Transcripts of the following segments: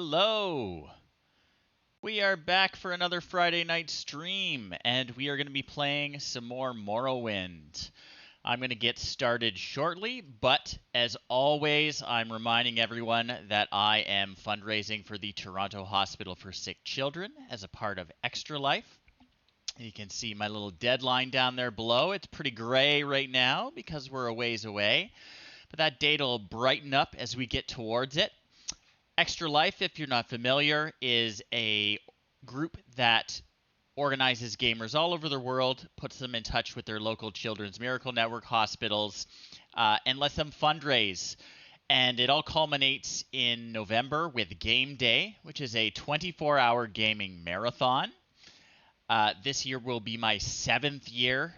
Hello! We are back for another Friday night stream, and we are going to be playing some more Morrowind. I'm going to get started shortly, but as always, I'm reminding everyone that I am fundraising for the Toronto Hospital for Sick Children as a part of Extra Life. You can see my little deadline down there below. It's pretty gray right now because we're a ways away, but that date will brighten up as we get towards it. Extra Life, if you're not familiar, is a group that organizes gamers all over the world, puts them in touch with their local Children's Miracle Network hospitals, and lets them fundraise. And it all culminates in November with Game Day, which is a 24-hour gaming marathon. This year will be my 7th year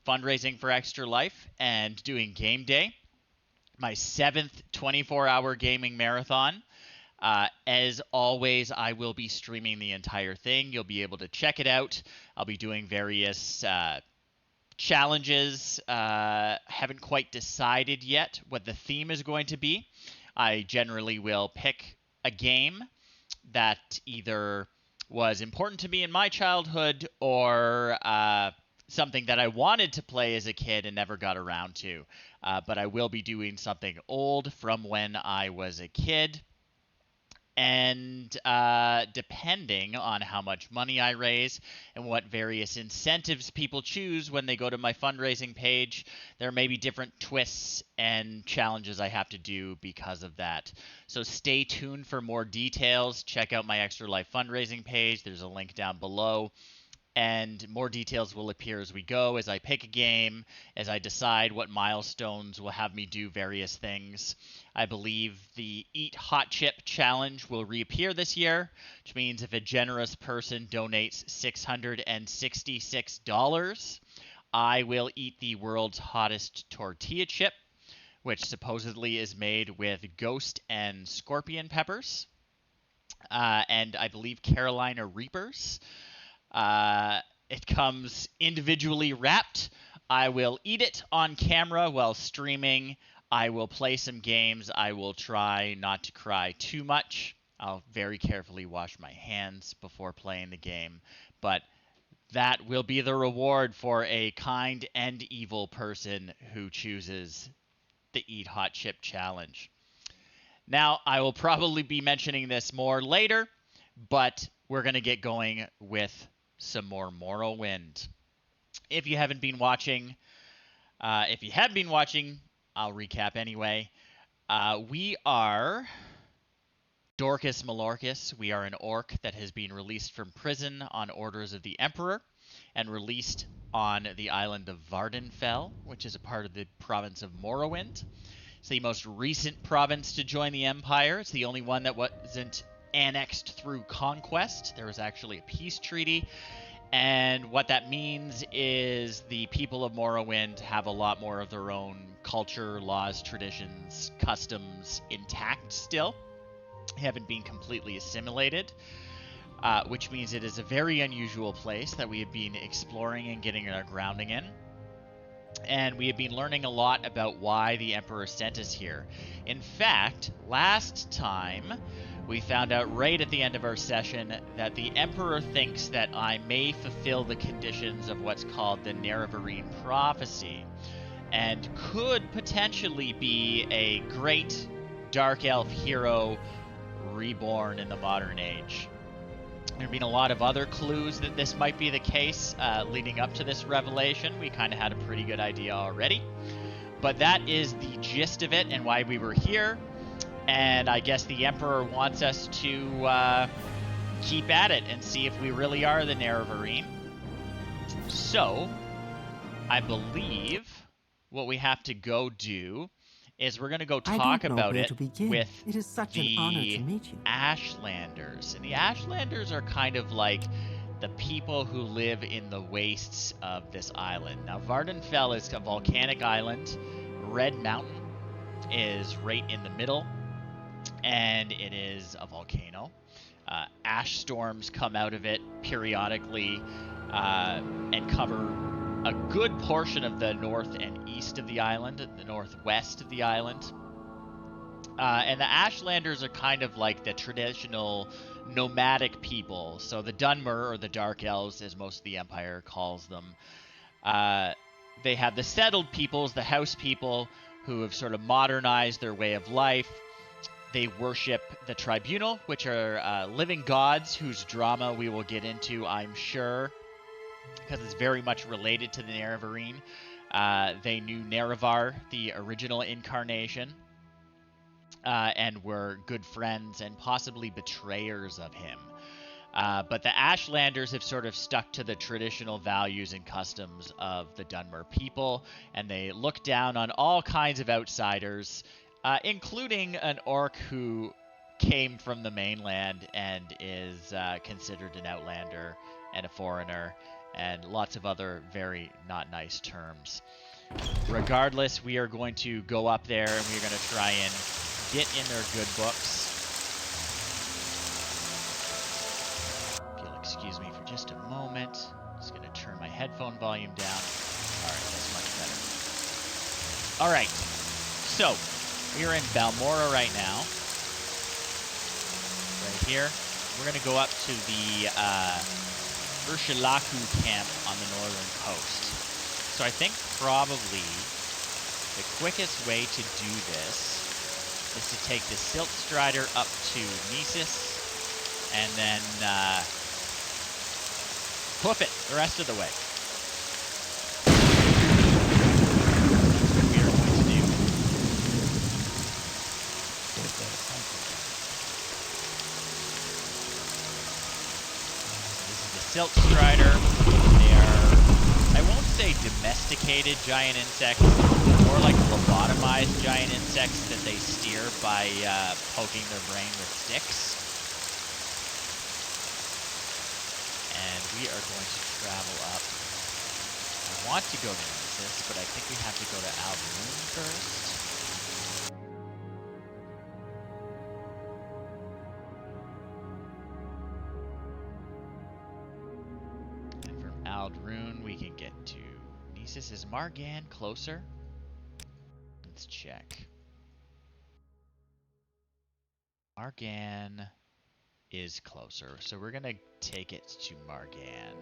fundraising for Extra Life and doing Game Day, my 7th 24-hour gaming marathon. As always, I will be streaming the entire thing. You'll be able to check it out. I'll be doing various challenges. Haven't quite decided yet what the theme is going to be. I generally will pick a game that either was important to me in my childhood or something that I wanted to play as a kid and never got around to. But I will be doing something old from when I was a kid. And depending on how much money I raise and what various incentives people choose when they go to my fundraising page, there may be different twists and challenges I have to do because of that. So stay tuned for more details. Check out my Extra Life fundraising page. There's a link down below. And more details will appear as we go, as I pick a game, as I decide what milestones will have me do various things. I believe the Eat Hot Chip Challenge will reappear this year, which means if a generous person donates $666, I will eat the world's hottest tortilla chip, which supposedly is made with ghost and scorpion peppers, and I believe Carolina Reapers. It comes individually wrapped. I will eat it on camera while streaming. I will play some games. I will try not to cry too much. I'll very carefully wash my hands before playing the game. But that will be the reward for a kind and evil person who chooses the Eat Hot Chip Challenge. Now, I will probably be mentioning this more later, but we're going to get going with some more Morrowind. If you haven't been watching, if you have been watching, I'll recap anyway. We are Dorcas Malorcas. We are an orc that has been released from prison on orders of the Emperor and released on the island of Vardenfell, which is a part of the province of Morrowind. It's the most recent province to join the Empire. It's the only one that wasn't annexed through conquest. There was actually a peace treaty, and what that means is the people of Morrowind have a lot more of their own culture, laws, traditions, customs intact still. They haven't been completely assimilated, which means it is a very unusual place that we have been exploring and getting our grounding in. And we have been learning a lot about why the Emperor sent us here. In fact, last time we found out right at the end of our session that the Emperor thinks that I may fulfill the conditions of what's called the Nerevarine Prophecy, and could potentially be a great Dark Elf hero reborn in the modern age. There have been a lot of other clues that this might be the case leading up to this revelation. We kind of had a pretty good idea already. But that is the gist of it and why we were here. And I guess the Emperor wants us to keep at it and see if we really are the Nerevarine. So, I believe what we have to go do is we're going to go talk about it with the Ashlanders. And the Ashlanders are kind of like the people who live in the wastes of this island. Now, Vardenfell is a volcanic island. Red Mountain is right in the middle, and it is a volcano. Ash storms come out of it periodically and cover a good portion of the north and east of the island, the northwest of the island. And the Ashlanders are kind of like the traditional nomadic people. So the Dunmer, or the Dark Elves, as most of the Empire calls them, uh, they have the settled peoples, the house people, who have sort of modernized their way of life. They worship the Tribunal, which are living gods whose drama we will get into, I'm sure, because it's very much related to the Nerevarine. They knew Nerevar, the original incarnation, and were good friends and possibly betrayers of him. But the Ashlanders have sort of stuck to the traditional values and customs of the Dunmer people, and they look down on all kinds of outsiders, including an orc who came from the mainland and is considered an outlander and a foreigner, and lots of other very not nice terms. Regardless, we are going to go up there and we're going to try and get in their good books. If you'll excuse me for just a moment, I'm just going to turn my headphone volume down. Alright, that's much better. Alright, so we are in Balmora right now. Right here. We're going to go up to the Urshilaku camp on the northern coast. So I think probably the quickest way to do this is to take the Silt Strider up to Nisus and then hoof it the rest of the way. That's what we are going to do. This is the Silt Strider. They are, I won't say domesticated giant insects, more like lobotomized giant insects that they steer by poking their brain with sticks. And we are going to travel up. I want to go to Nisus, but I think we have to go to Alrune first. And from Alrune, we can get to Nisus. Is Margan closer? Let's check. Margan is closer, so we're gonna take it to Margan.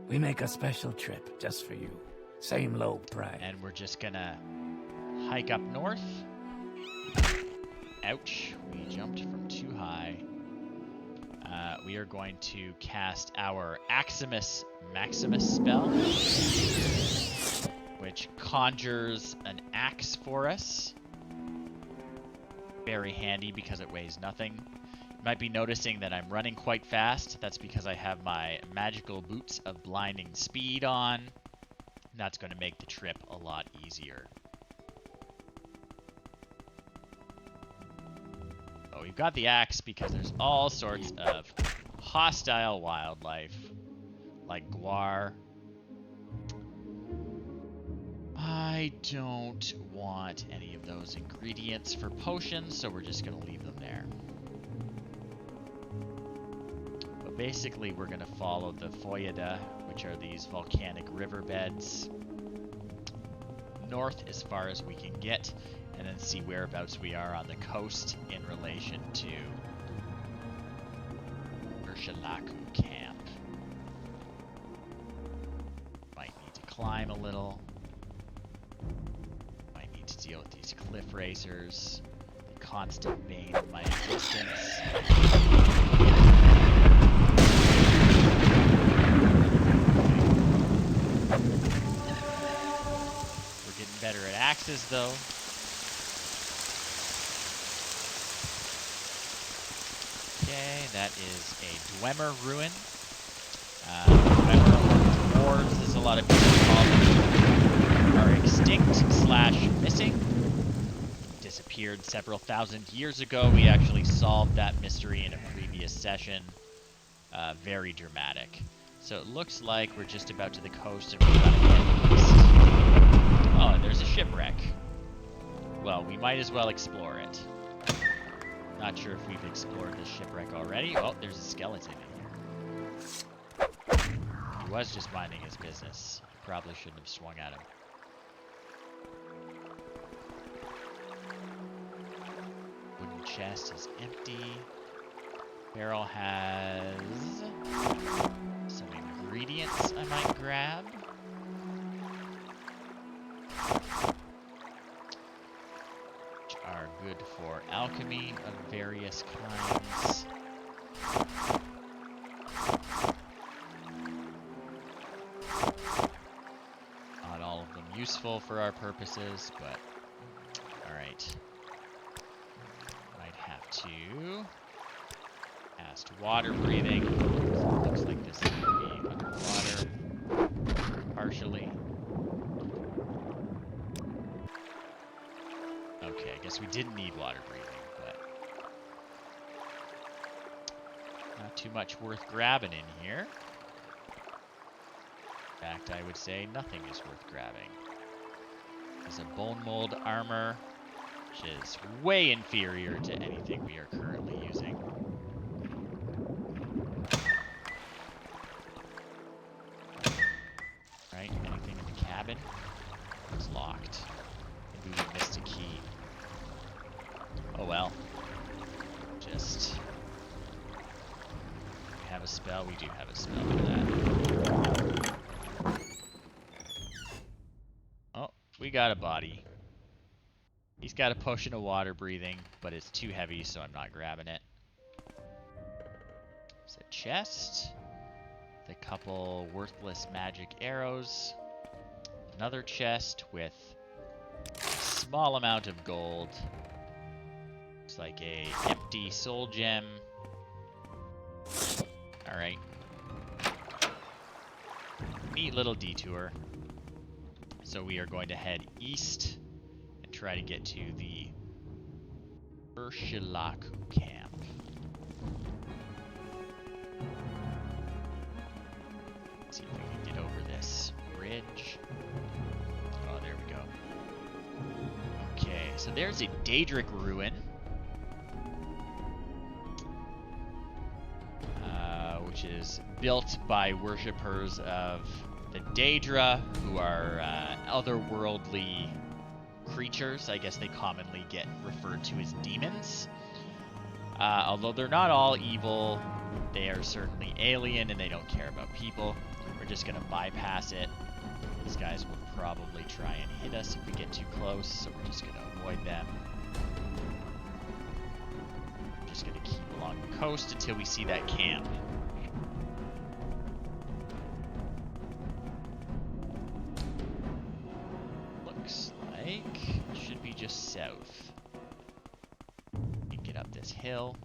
We make a special trip just for you. Same low price. And we're just gonna hike up north. Ouch, we jumped from too high. We are going to cast our Aximus Maximus spell, which conjures an axe for us. Very handy because it weighs nothing. You might be noticing that I'm running quite fast. That's because I have my magical boots of blinding speed on. That's going to make the trip a lot easier. But we've got the axe because there's all sorts of hostile wildlife, like guar. I don't want any of those ingredients for potions, so we're just going to leave them there. But basically, we're going to follow the Foyada, which are these volcanic riverbeds, north as far as we can get, and then see whereabouts we are on the coast in relation to Urshilaku camp. Might need to climb a little. Deal with these cliff racers, the constant bane of my existence. We're getting better at axes, though. Okay, that is a Dwemer ruin. Dwemer or dwarves, as a lot of people call them, are extinct/missing. Disappeared several thousand years ago. We actually solved that mystery in a previous session. Very dramatic. So it looks like we're just about to the coast and we're going to head east. Oh, and there's a shipwreck. Well, we might as well explore it. Not sure if we've explored this shipwreck already. Oh, there's a skeleton in here. He was just minding his business. Probably shouldn't have swung at him. chest is empty. Barrel has some ingredients I might grab. Which are good for alchemy of various kinds. Not all of them useful for our purposes, but alright. Might have to cast water breathing. Looks like this is going to be underwater, partially. Okay, I guess we didn't need water breathing, but not too much worth grabbing in here. In fact, I would say nothing is worth grabbing. There's a bone mold armor, which is way inferior to anything we are currently using. Right, anything in the cabin? It's locked. Maybe we missed a key. Oh well. Just... we have a spell? We do have a spell for that. Oh, we got a body. He's got a potion of water breathing, but it's too heavy, so I'm not grabbing it. There's a chest. With a couple worthless magic arrows. Another chest with a small amount of gold. Looks like a empty soul gem. Alright. Neat little detour. So we are going to head east and try to get to the Urshilaku camp. Let's see if we can get over this bridge. Oh, there we go. Okay, so there's a Daedric ruin. Which is built by worshippers of the Daedra, who are otherworldly creatures. I guess they commonly get referred to as demons. Although they're not all evil, they are certainly alien and they don't care about people. We're just going to bypass it. These guys will probably try and hit us if we get too close, so we're just going to avoid them. Just going to keep along the coast until we see that camp. Looks like it should be just south. We can get up this hill.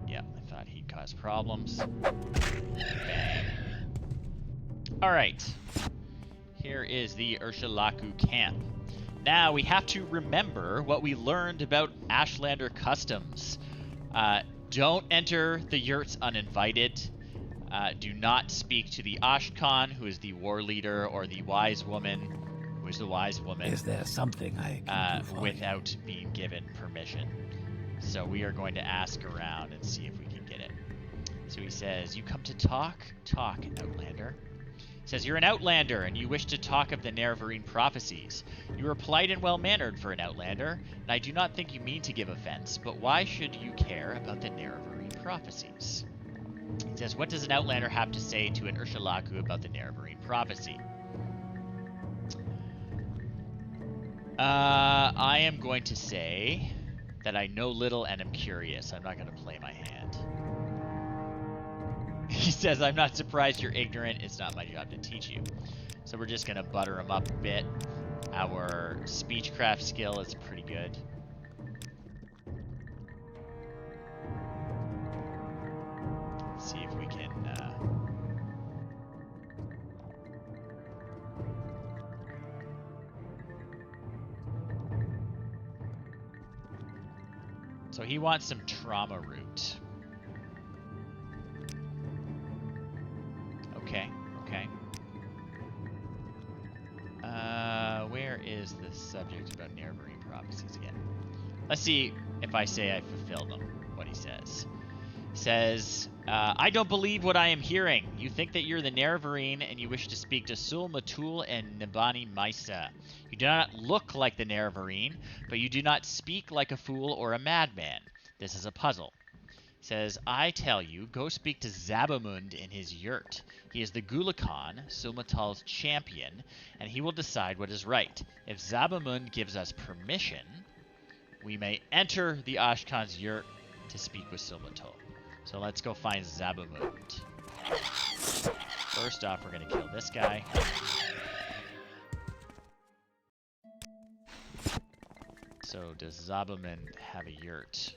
Yeah, I thought he'd cause problems. Bang. Alright. Here is the Urshilaku camp. Now we have to remember what we learned about Ashlander customs. Don't enter the yurts uninvited. Do not speak to the Ashkan, who is the war leader, or the wise woman, who is the wise woman. Is there something I can do for without being given permission. So we are going to ask around and see if we can get it. So he says, "You come to talk? Talk, Outlander." He says, "You're an Outlander, and you wish to talk of the Nerevarine prophecies. You are polite and well-mannered for an Outlander, and I do not think you mean to give offense, but why should you care about the Nerevarine prophecies?" He says, "What does an Outlander have to say to an Urshilaku about the Nerevarine prophecy?" I am going to say that I know little and am curious. I'm not going to play my hand. He says, "I'm not surprised you're ignorant. It's not my job to teach you." So we're just going to butter him up a bit. Our speechcraft skill is pretty good. Let's see if we can... So he wants some trauma root. Okay, okay. Where is the subject about Nerevarine prophecies again? Let's see if I say I fulfill them, what he says. Says, I don't believe what I am hearing. You think that you're the Nerevarine and you wish to speak to Sul Matul and Nibani Maisa. You do not look like the Nerevarine, but you do not speak like a fool or a madman. This is a puzzle. Says, I tell you, go speak to Zabamund in his yurt. He is the Gulakan, Sulmatal's champion, and he will decide what is right. If Zabamund gives us permission, we may enter the Ashkan's yurt to speak with Sulmatal. So let's go find Zabamund. First off, we're going to kill this guy. So does Zabamund have a yurt?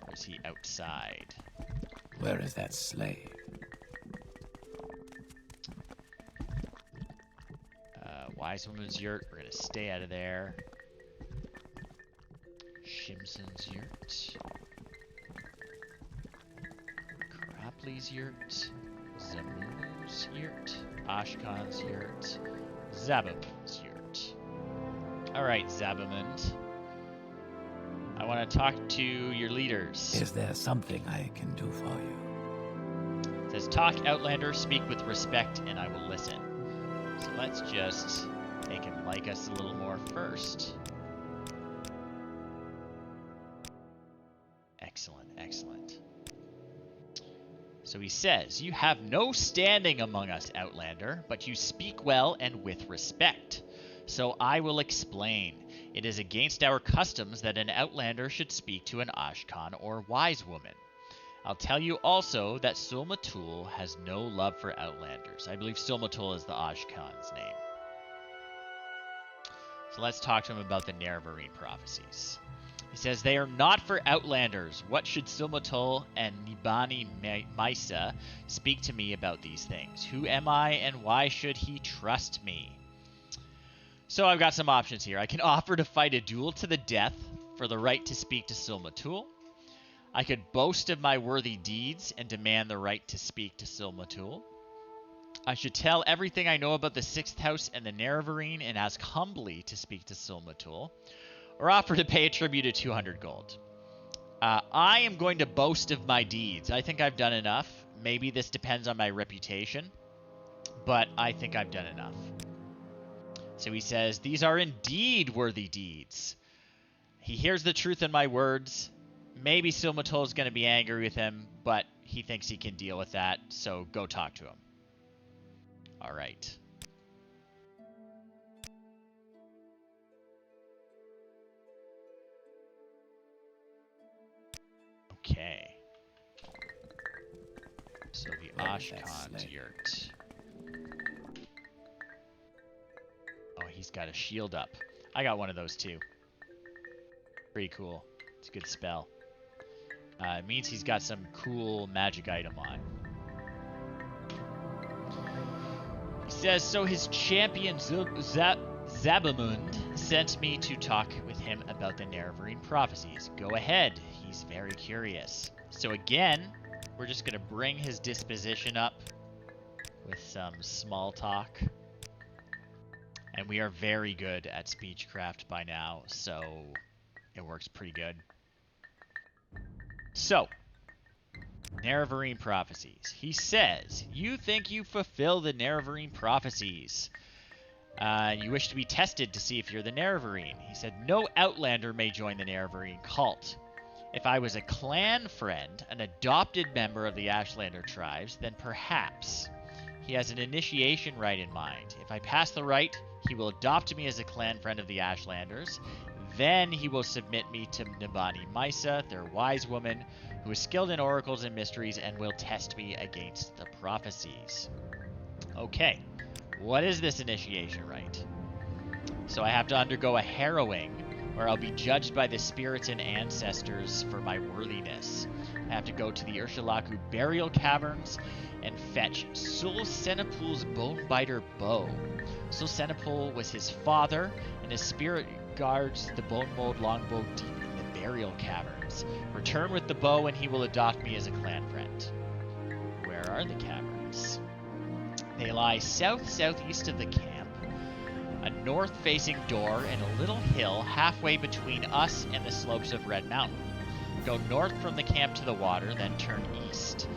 Or is he outside? Where is that slave? Wise Woman's yurt. We're going to stay out of there. Shimson's yurt. Krapley's yurt. Zamu's yurt. Ashkan's yurt. Zabamund's yurt. Alright, Zabamund. I want to talk to your leaders. Is there something I can do for you? It says, talk, Outlander, speak with respect, and I will listen. So let's just make him like us a little more first. Excellent, excellent. So he says, you have no standing among us, Outlander, but you speak well and with respect. So I will explain. It is against our customs that an Outlander should speak to an Ashkan or wise woman. I'll tell you also that Sulmatul has no love for Outlanders. I believe Sulmatul is the Ashkan's name. So let's talk to him about the Nerevarine prophecies. He says, they are not for Outlanders. What should Sulmatul and Nibani Maisa speak to me about these things? Who am I and why should he trust me? So I've got some options here. I can offer to fight a duel to the death for the right to speak to Sulmatul. I could boast of my worthy deeds and demand the right to speak to Sulmatul. I should tell everything I know about the 6th house and the Nerevarine and ask humbly to speak to Sulmatul, or offer to pay a tribute of 200 gold. I am going to boast of my deeds. I think I've done enough. Maybe this depends on my reputation, but I think I've done enough. So he says, these are indeed worthy deeds. He hears the truth in my words. Maybe Sulmatul is going to be angry with him, but he thinks he can deal with that, so go talk to him. All right. Okay. So the Ashkan's yurt. Oh, he's got a shield up. I got one of those too. Pretty cool. It's a good spell. It means he's got some cool magic item on. He says, so his champion Zabamund sent me to talk with him about the Nerevarine prophecies. Go ahead. He's very curious. So again, we're just going to bring his disposition up with some small talk. And we are very good at speechcraft by now, so it works pretty good. So, Nerevarine prophecies. He says, you think you fulfill the Nerevarine prophecies. You wish to be tested to see if you're the Nerevarine. He said, no Outlander may join the Nerevarine cult. If I was a clan friend, an adopted member of the Ashlander tribes, then perhaps. He has an initiation rite in mind. If I pass the rite, he will adopt me as a clan friend of the Ashlanders. Then he will submit me to Nibani Maisa, their wise woman, who is skilled in oracles and mysteries, and will test me against the prophecies. Okay, what is this initiation rite? So I have to undergo a harrowing, where I'll be judged by the spirits and ancestors for my worthiness. I have to go to the Urshalaku burial caverns and fetch Sulsenapul's bone-biter bow. Sulsenapul was his father, and his spirit guards the bone mold longbow deep in the burial caverns. Return with the bow and he will adopt me as a clan friend. Where are the caverns? They lie south-southeast of the camp, a north-facing door and a little hill halfway between us and the slopes of Red Mountain. Go north from the camp to the water, then turn east.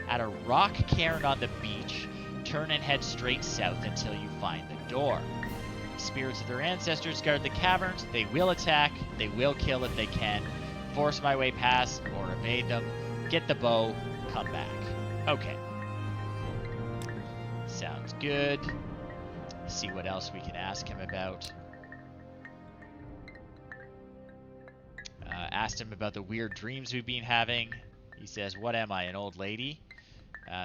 At a rock cairn on the beach, turn and head straight south until you find the door. Spirits of their ancestors guard the caverns. They will attack. They will kill if they can. Force my way past or evade them. Get the bow. Come back. Okay. Sounds good. See what else we can ask him about. Asked him about the weird dreams we've been having. He says, "What am I, an old lady?"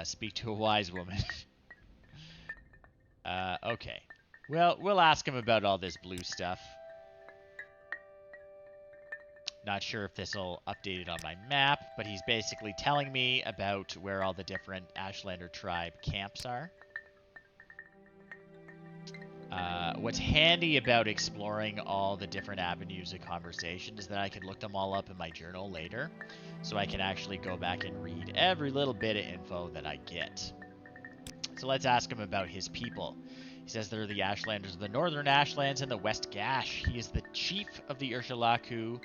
Speak to a wise woman. Okay. Well, we'll ask him about all this blue stuff. Not sure if this will update it on my map, but he's basically telling me about where all the different Ashlander tribe camps are. What's handy about exploring all the different avenues of conversation is that I can look them all up in my journal later, so I can actually go back and read every little bit of info that I get. So let's ask him about his people. He says they're the Ashlanders of the Northern Ashlands and the West Gash. He is the chief of the Urshalaku.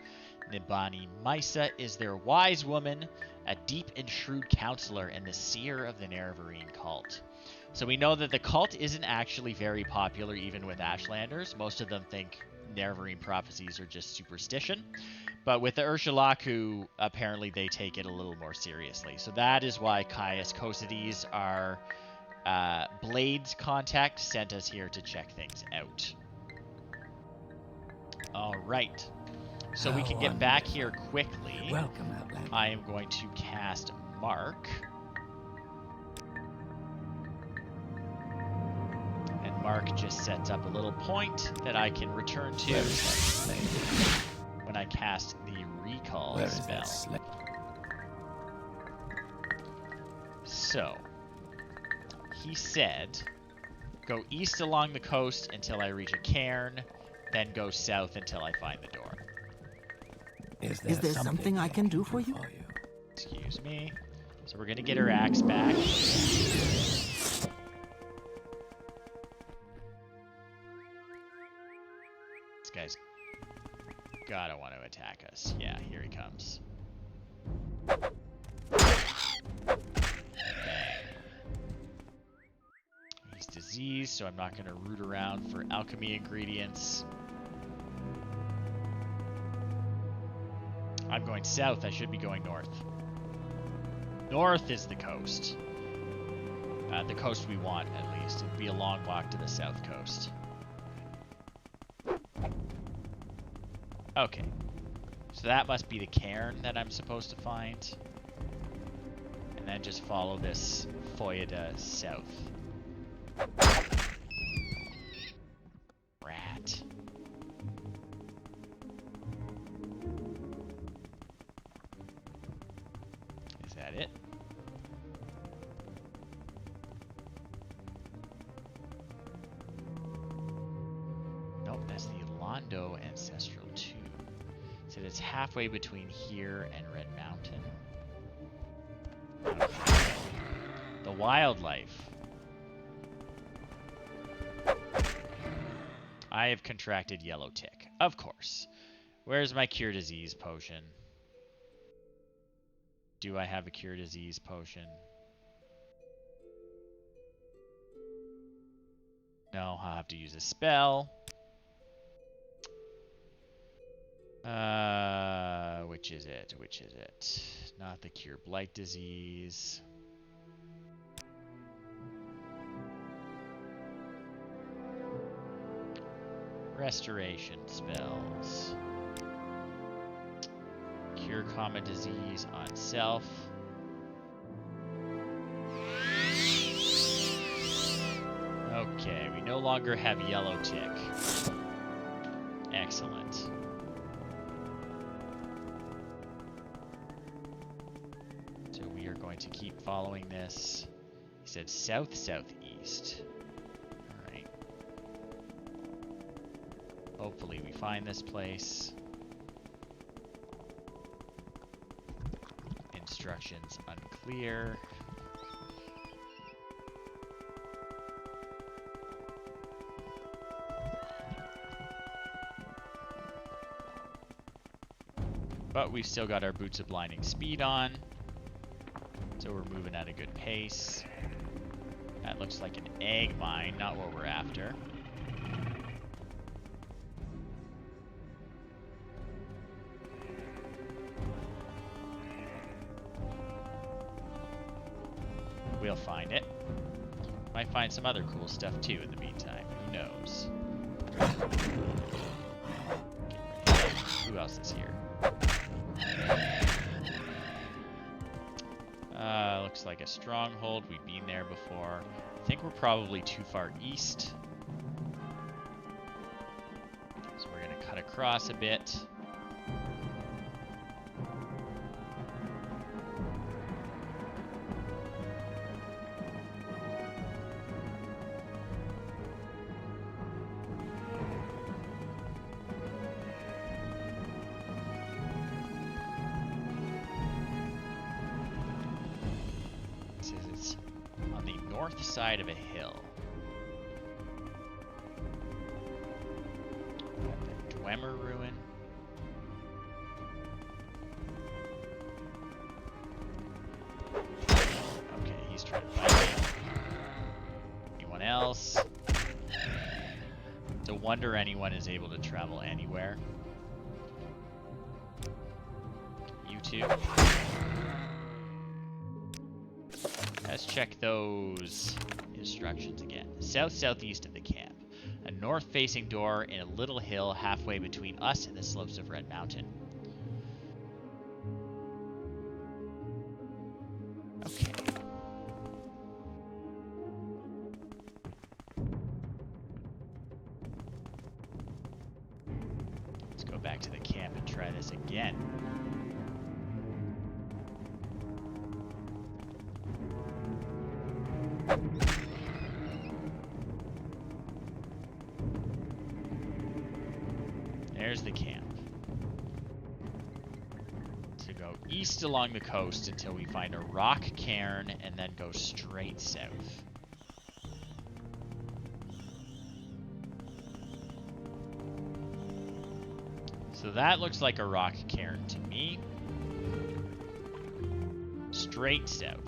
Nibani Misa is their wise woman, a deep and shrewd counselor, and the seer of the Nerevarine cult. So we know that the cult isn't actually very popular even with Ashlanders. Most of them think Nerevarine prophecies are just superstition. But with the Urshalaku, apparently they take it a little more seriously. So that is why Caius Cosides, our Blades contact, sent us here to check things out. All right. So we can get back here quickly. Welcome, Outlander. I am going to cast Mark. And Mark just sets up a little point that I can return to when I cast the recall spell. So, he said, go east along the coast until I reach a cairn, then go south until I find the door. Is there something I can do for you? Excuse me. So we're going to get her axe back. This guy's gotta want to attack us. Yeah, here he comes. He's diseased, so I'm not going to root around for alchemy ingredients. I'm going south. I should be going north. North is the coast. The coast we want, at least. It'd be a long walk to the south coast. Okay. So that must be the cairn that I'm supposed to find. And then just follow this Foyada south. Rat. Is that it? Nope, that's the Londo Ancestral Tomb. So it's halfway between here and Red Mountain. The wildlife. I have contracted yellow tick. Of course. Where's my cure disease potion? Do I have a cure disease potion? No, I'll have to use a spell. Which is it? Which is it? Not the cure blight disease. Restoration spells. Cure common disease on self. Okay, we no longer have yellow tick. Excellent. So we are going to keep following this. He said south-southeast. Alright. Hopefully we find this place. Instructions unclear. But we've still got our boots of blinding speed on. So we're moving at a good pace. That looks like an egg mine, not what we're after. We'll find it. Might find some other cool stuff too in the meantime. Who knows? Who else is here? Looks like a stronghold. We've been there before. I think we're probably too far east. So we're going to cut across a bit. It's on the north side of a hill. Got the Dwemer ruin. Okay, he's trying to fight me. Anyone else? It's a wonder anyone is able to travel anywhere. You two. Let's check those instructions again. South-southeast of the camp. A north-facing door in a little hill halfway between us and the slopes of Red Mountain. Okay. Let's go back to the camp and try this again. There's the camp. So go east along the coast until we find a rock cairn and then go straight south. So that looks like a rock cairn to me. Straight south.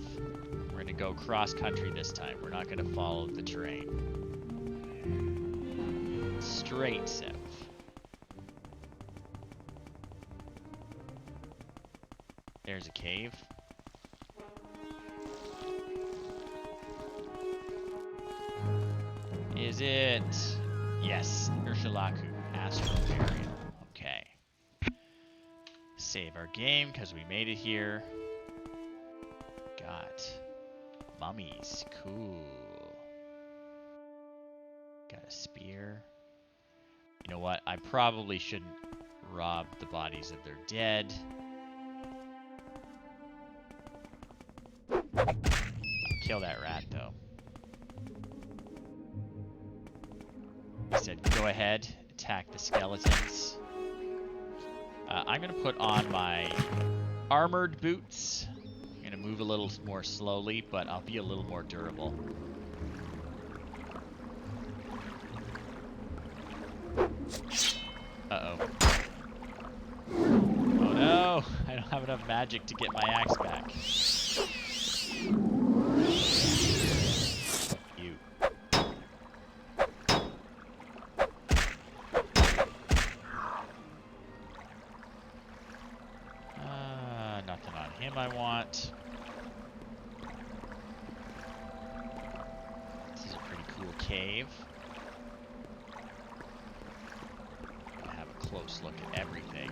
We're going to go cross country this time. We're not going to follow the terrain. Straight south. There's a cave. Is it? Yes, Urshalaku Astral Burial. Okay. Save our game because we made it here. Got mummies. Cool. Got a spear. You know what? I probably shouldn't rob the bodies of their dead. I'll kill that rat, though. He said, go ahead, attack the skeletons. I'm going to put on my armored boots. I'm going to move a little more slowly, but I'll be a little more durable. Uh-oh. Oh no! I don't have enough magic to get my axe back. You. Nothing on him I want. This is a pretty cool cave. Have a close look at everything.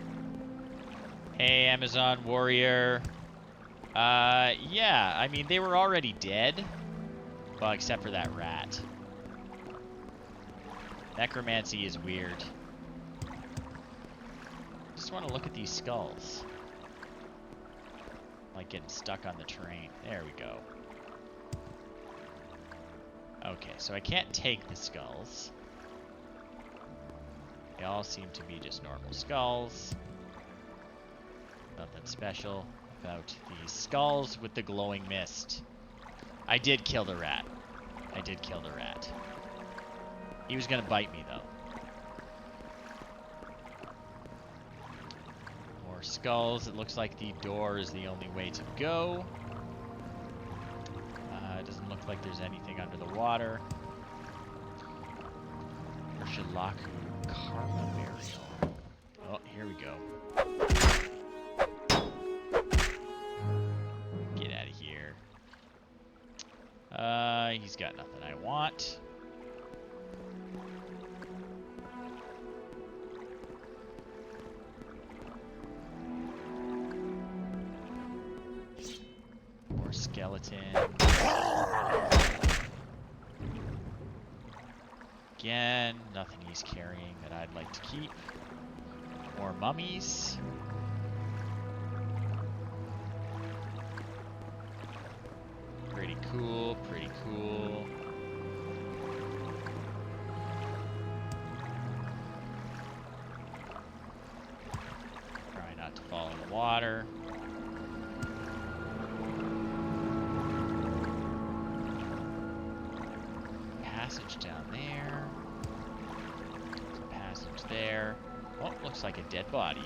Hey, Amazon warrior. Yeah, I mean, they were already dead. Well, except for that rat. Necromancy is weird. Just want to look at these skulls. Like getting stuck on the terrain. There we go. Okay, so I can't take the skulls. They all seem to be just normal skulls. Nothing special about these skulls with the glowing mist. I did kill the rat. I did kill the rat. He was gonna bite me, though. More More skulls. It looks like the door is the only way to go. It doesn't look like there's anything under the water. Ursulaku Karma Burial. Oh, here we go. Get out of here. He's got nothing I want. More skeleton. Again, nothing he's carrying that I'd like to keep. More mummies. Pretty cool, pretty cool. Try not to fall in the water. Passage down there. There's a passage there. Oh, looks like a dead body.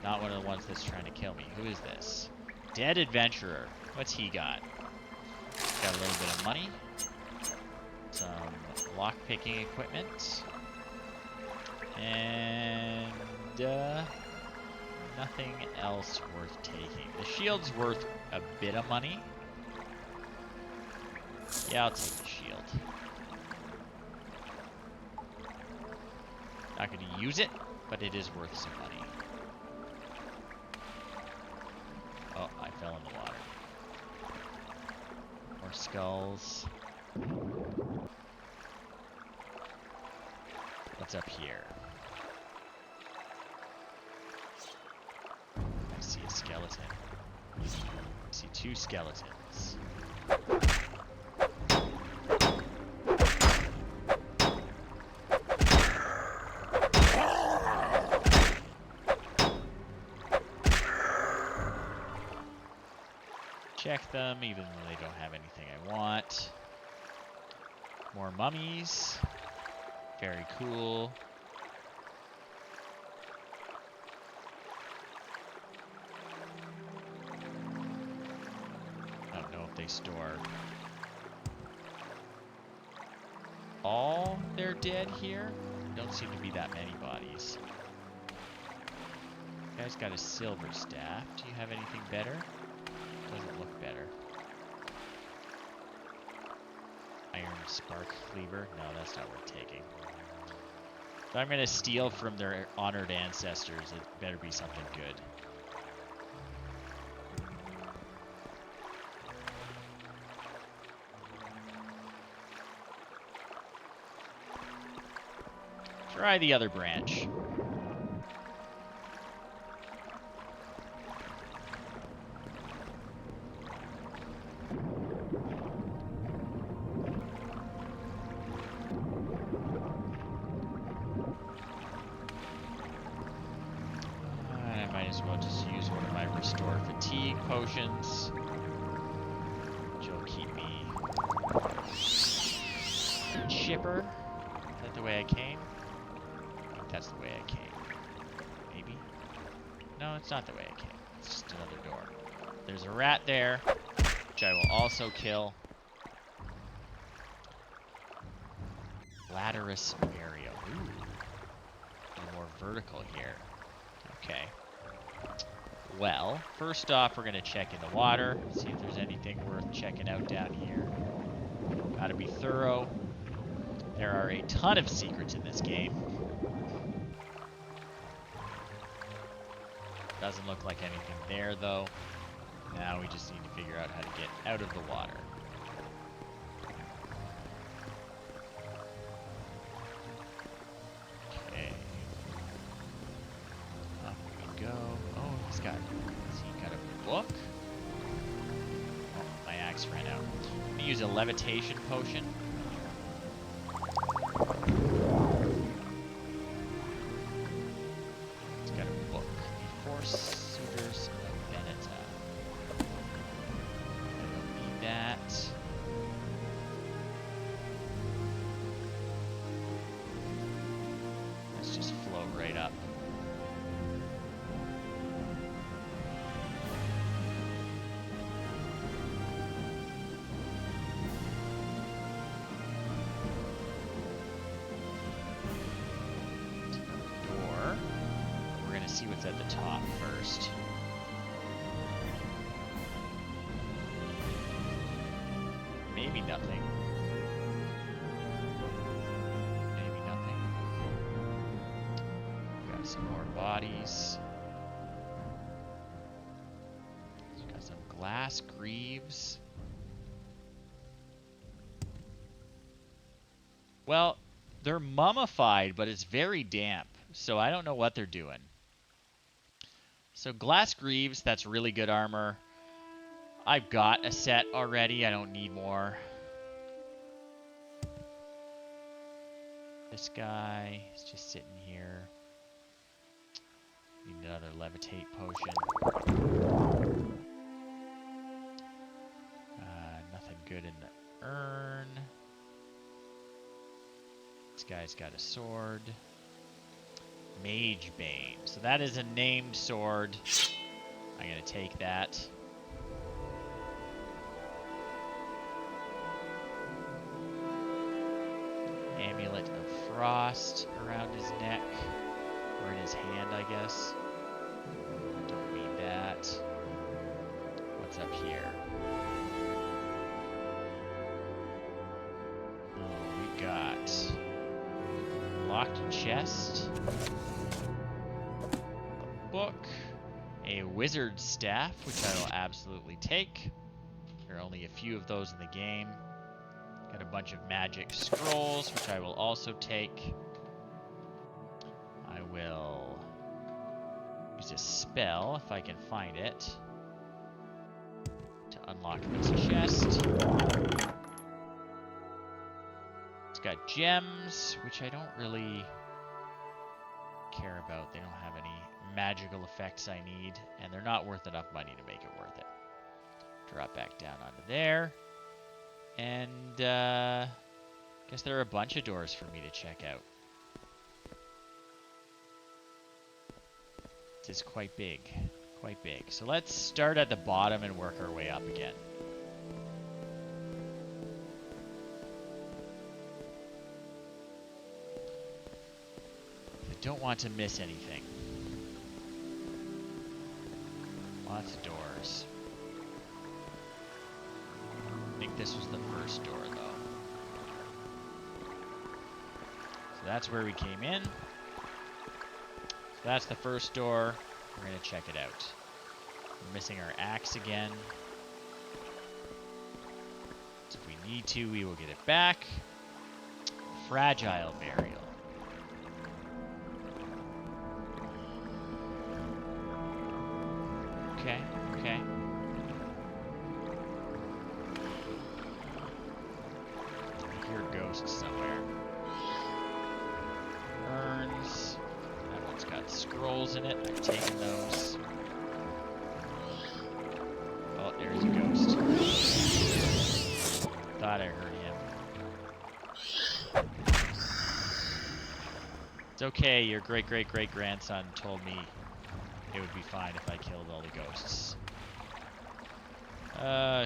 Not one of the ones that's trying to kill me. Who is this? Dead adventurer. What's he got? Got a little bit of money. Some lock-picking equipment. And nothing else worth taking. The shield's worth a bit of money. Yeah, I'll take the shield. Not going to use it, but it is worth some money. Oh, I fell in the water. More skulls. What's up here? I see a skeleton. I see two skeletons. Check them, even though they don't have anything I want. More mummies. Very cool. I don't know if they store all their dead here. Don't seem to be that many bodies. Guy's got a silver staff. Do you have anything better? Doesn't look better. Iron spark cleaver. No, that's not worth taking. If I'm going to steal from their honored ancestors, it better be something good. Try the other branch. Restore fatigue potions, which will keep me chipper. Is that the way I came? I think that's the way I came. Maybe? No, it's not the way I came. It's just another door. There's a rat there, which I will also kill. Laterus area. Ooh. A little more vertical here. Okay. Well, first off, we're going to check in the water, see if there's anything worth checking out down here. Gotta be thorough. There are a ton of secrets in this game. Doesn't look like anything there, though. Now we just need to figure out how to get out of the water. Okay. Up we go. Oh, he's got a book. Oh, my axe ran out. I'm gonna use a levitation potion. It's got a book. The Four Suitors of Beneta. I don't need that. Let's just float right up. see what's at the top first. Maybe nothing. Maybe nothing. Got some more bodies. Got some glass greaves. Well, they're mummified, but it's very damp, so I don't know what they're doing. So glass greaves, that's really good armor. I've got a set already. I don't need more. This guy is just sitting here. Need another levitate potion. Nothing good in the urn. This guy's got a sword. Mage Bane. So that is a named sword. I'm going to take that. Amulet of Frost around his neck. Or in his hand, I guess. Don't need that. What's up here? Oh, we got locked chest, a book, a wizard staff, which I will absolutely take. There are only a few of those in the game. Got a bunch of magic scrolls, which I will also take. I will use a spell, if I can find it, to unlock this chest. It's got gems, which I don't really care about. They don't have any magical effects I need, and they're not worth enough money to make it worth it. Drop back down onto there. And, guess there are a bunch of doors for me to check out. This is quite big. Quite big. So let's start at the bottom and work our way up again. I don't want to miss anything. Lots of doors. I think this was the first door, though. So that's where we came in. So that's the first door. We're going to check it out. We're missing our axe again. So if we need to, we will get it back. Fragile burial. Okay, okay. I hear ghosts somewhere. Urns. That one's got scrolls in it. I've taken those. Oh, there's a ghost. Thought I heard him. It's okay, your great-great-great-grandson told me it would be fine if I killed all the ghosts.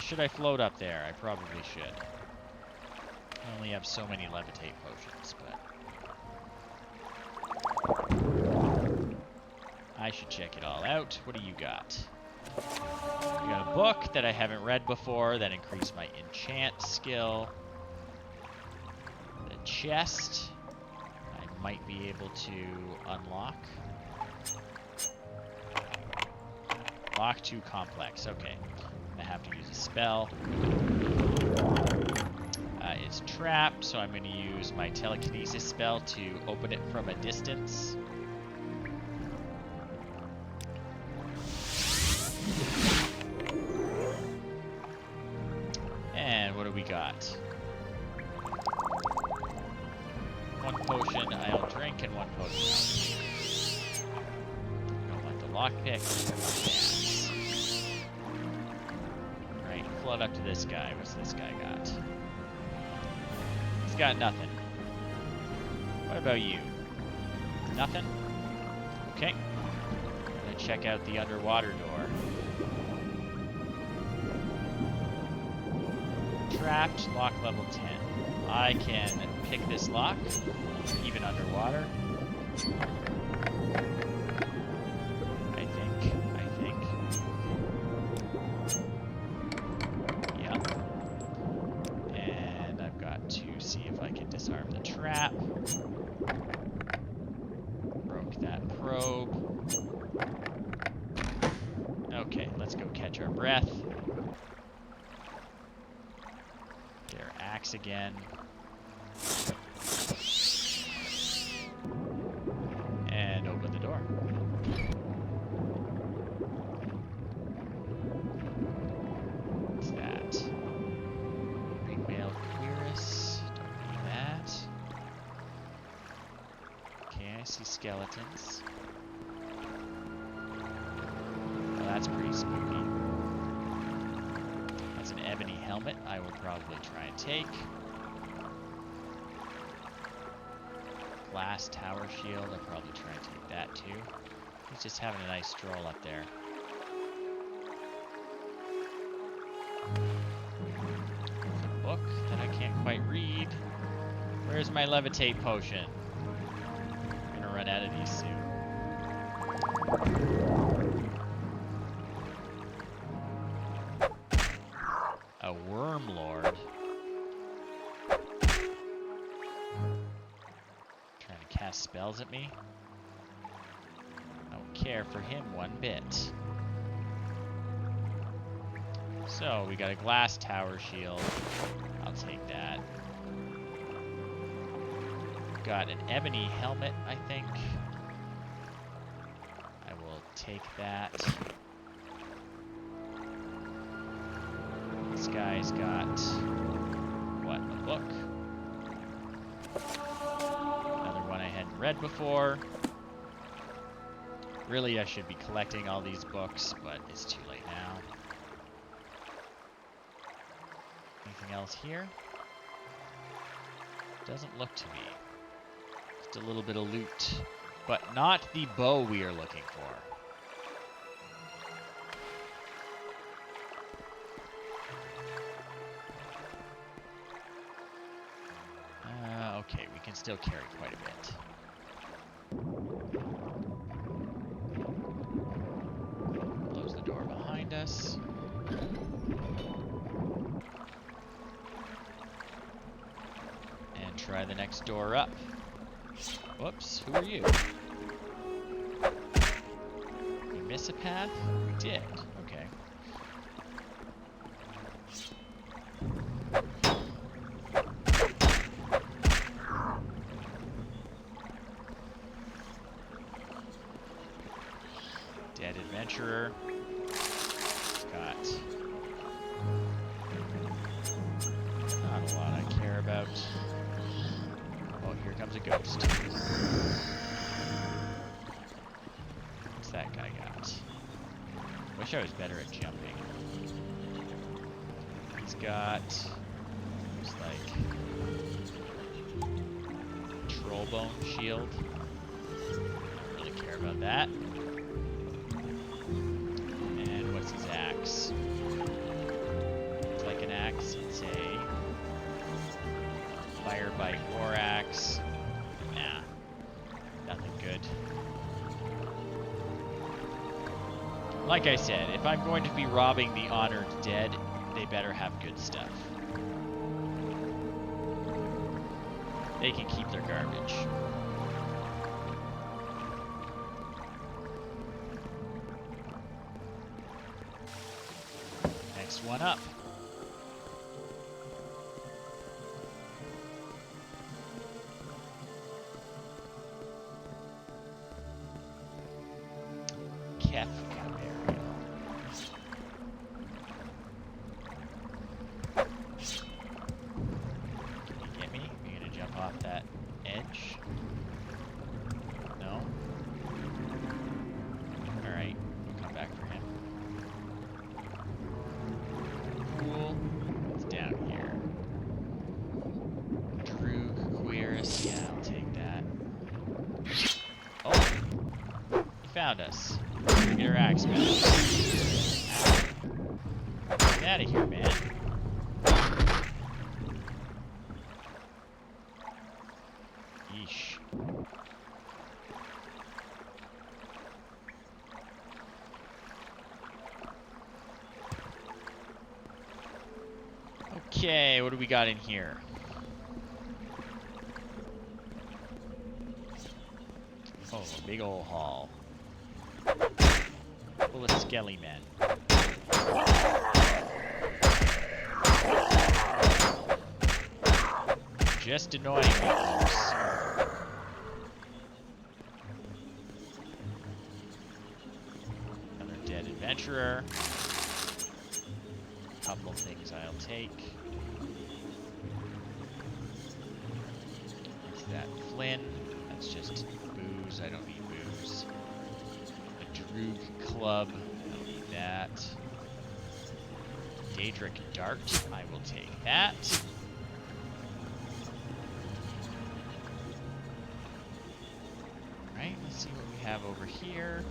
Should I float up there? I probably should. I only have so many levitate potions, but I should check it all out. What do you got? You got a book that I haven't read before that increased my enchant skill. The chest I might be able to unlock. Lock too complex. Okay. I'm gonna have to use a spell. It's trapped, so I'm going to use my telekinesis spell to open it from a distance. And what do we got? One potion I'll drink and one potion I'll don't want the lockpick. Right, float up to this guy. What's this guy got? He's got nothing. What about you? Nothing? Okay. I'm gonna check out the underwater door. Trapped, lock level 10. I can pick this lock, even underwater. Broke that probe. Okay, let's go catch our breath. Get our axe again. And open the door. What's that? Ringmail Quirus. Don't need that. Okay, I see skeletons. Well, that's pretty spooky. That's an ebony helmet I will probably try and take. Glass tower shield, I'll probably try and take that too. He's just having a nice stroll up there. There's a book that I can't quite read. Where's my levitate potion? I'm gonna run out of these soon. A worm lord. Trying to cast spells at me. I don't care for him one bit. So, we got a glass tower shield. I'll take that. Got an ebony helmet, I think. I will take that. This guy's got, what, a book? Another one I hadn't read before. Really, I should be collecting all these books, but it's too late now. Anything else here? Doesn't look to me. Just a little bit of loot, but not the bow we are looking for. Okay, we can still carry quite a bit. Close the door behind us. And try the next door up. Whoops, who are you? We miss a path? We did. Okay. Dead adventurer. Got not a lot I care about. Oh, here comes a ghost. What's that guy got? Wish I was better at jumping. He's got, looks like, troll bone shield. Don't really care about that. And what's his axe? It's like an axe. It's a fire bite war axe. Nah, nothing good. Like I said, if I'm going to be robbing the honored dead, they better have good stuff. They can keep their garbage. Next one up. Kefka burial. Can you get me? Are you gonna jump off that edge? No? Alright, we'll come back for him. Cool. It's down here. Droog, Quirus, yeah, I'll take that. Oh! He found us. We're get our axe back. Get out of here, man. Yeesh. Okay, what do we got in here? Oh, a big old hall. Full of skelly men. Just annoying me, folks. Another dead adventurer. Couple things I'll take. What's that? Flynn. That's just booze. I don't need booze. A Droog club. I don't need that. Daedric dart. I will take that. Alright, let's see what we have over here.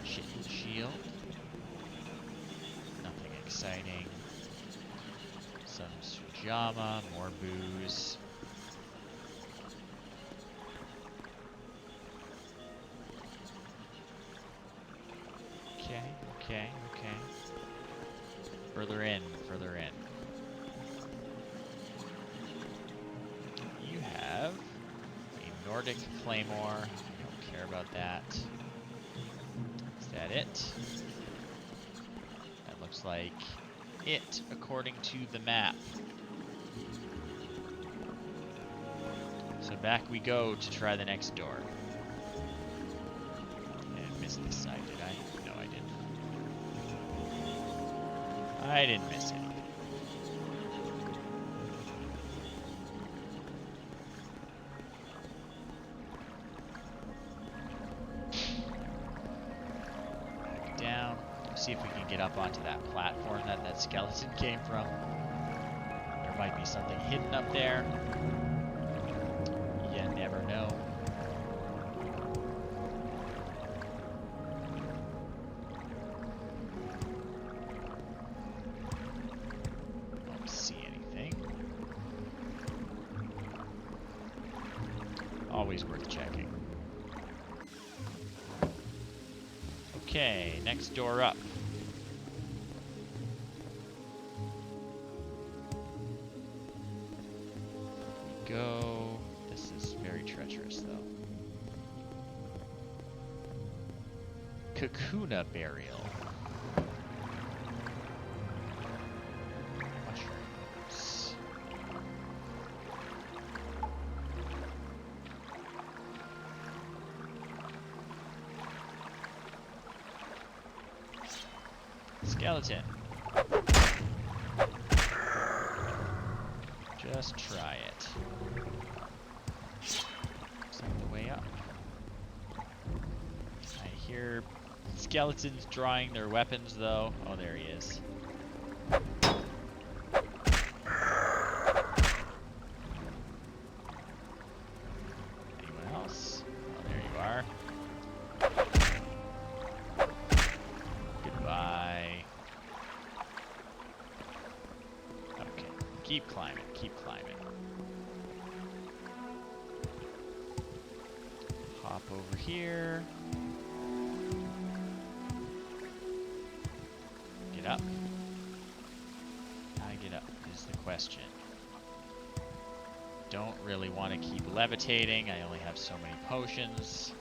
Chitin shield. Nothing exciting. Some Sujama, more booze. Okay. Further in. You have a Nordic Claymore. I don't care about that. Is that it? That looks like it, according to the map. So back we go to try the next door. And missed this side, did I? No, I didn't. I didn't miss anything. Back down. See if we can get up onto that platform that that skeleton came from. There might be something hidden up there. You never know. Don't see anything. Always worth checking. Okay, next door up. Go. This is very treacherous, though. Kakuna burial. Mushrooms. Skeleton. Just try it. Looks like the way up. I hear skeletons drawing their weapons, though. Oh, there he is. Anyone else? Oh, there you are. Goodbye. Okay, keep climbing, keep climbing. Hop over here. Get up. How to get up is the question. Don't really want to keep levitating. I only have so many potions.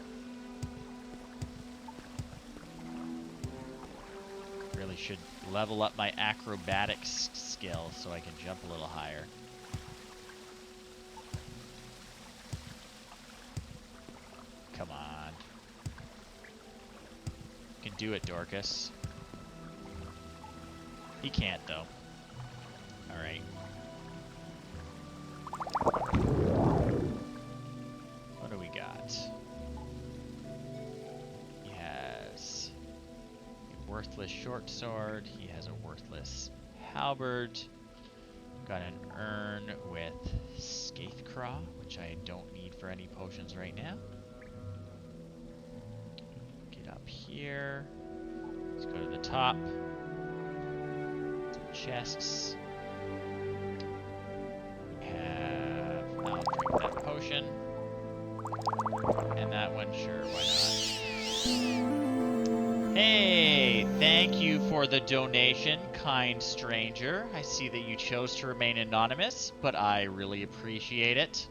Really should level up my acrobatics skill so I can jump a little higher. Come on. You can do it, Dorcas. He can't, though. Alright. What do we got? He has a worthless short sword. He has a worthless halberd. Got an urn with Skaithcraw, which I don't need for any potions right now. Get up here. Let's go to the top. Chests. We have. I'll drink that potion. And that one, sure, why not? Hey, thank you for the donation, kind stranger. I see that you chose to remain anonymous, but I really appreciate it.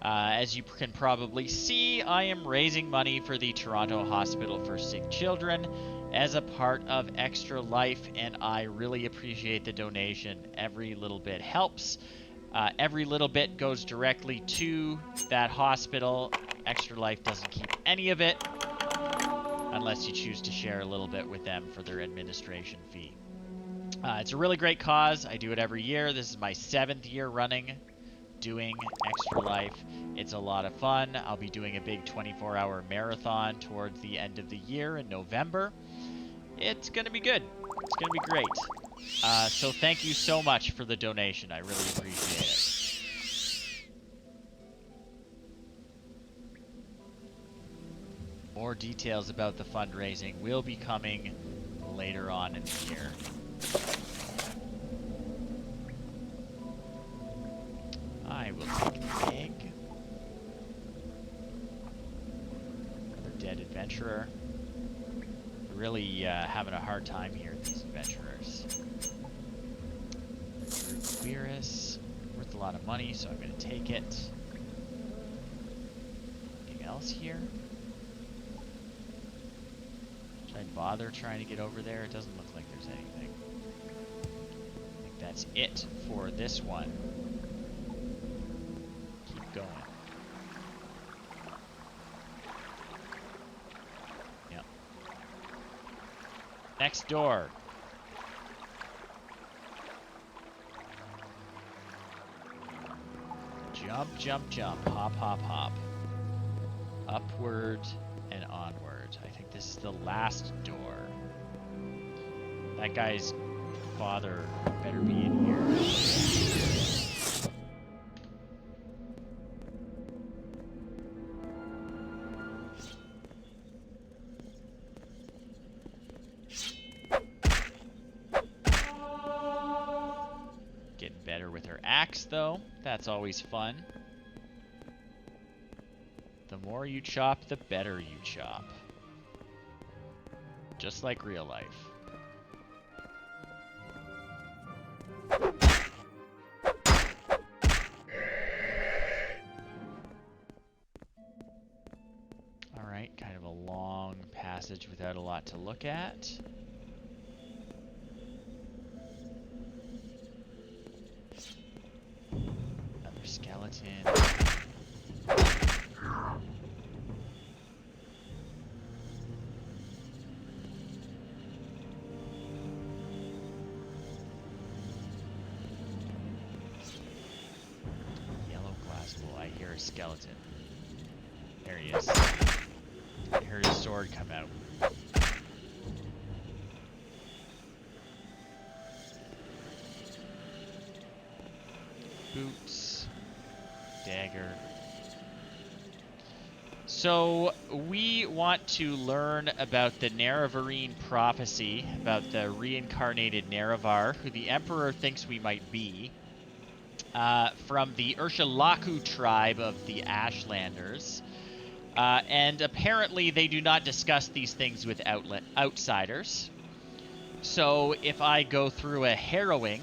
As you can probably see, I am raising money for the Toronto Hospital for Sick Children as a part of Extra Life, and I really appreciate the donation. Every little bit helps. Every little bit goes directly to that hospital. Extra Life doesn't keep any of it unless you choose to share a little bit with them for their administration fee. It's a really great cause. I do it every year. This is my 7th year running doing Extra Life. It's a lot of fun. I'll be doing a big 24-hour marathon towards the end of the year in November. It's going to be good. It's going to be great. So thank you so much for the donation. I really appreciate it. More details about the fundraising will be coming later on in the year. I will take the egg. Another dead adventurer. We're really having a hard time here, these adventurers. Queerus. Worth a lot of money, so I'm going to take it. Anything else here? Should I bother trying to get over there? It doesn't look like there's anything. I think that's it for this one. Going. Yep. Next door. Jump, jump, jump. Hop, hop, hop. Upward and onward. I think this is the last door. That guy's father better be in here. Though, that's always fun. The more you chop, the better you chop. Just like real life. Alright, kind of a long passage without a lot to look at. Skeleton. Yellow glass bowl. I hear a skeleton. There he is. I heard his sword come out. Boots. Dagger. So, we want to learn about the Nerevarine prophecy, about the reincarnated Nerevar, who the Emperor thinks we might be, from the Urshalaku tribe of the Ashlanders. And apparently they do not discuss these things with outsiders. So, if I go through a harrowing,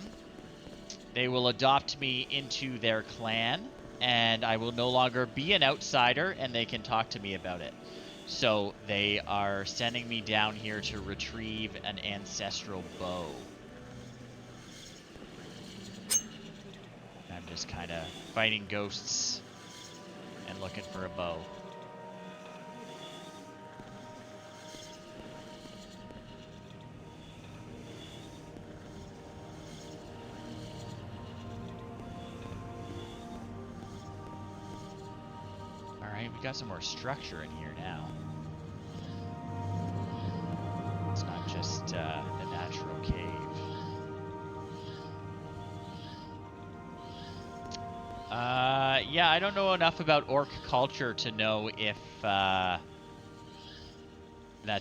they will adopt me into their clan, and I will no longer be an outsider, and they can talk to me about it. So they are sending me down here to retrieve an ancestral bow. I'm just kind of fighting ghosts and looking for a bow. Alright, we got some more structure in here now. It's not just the natural cave. Yeah, I don't know enough about orc culture to know if that's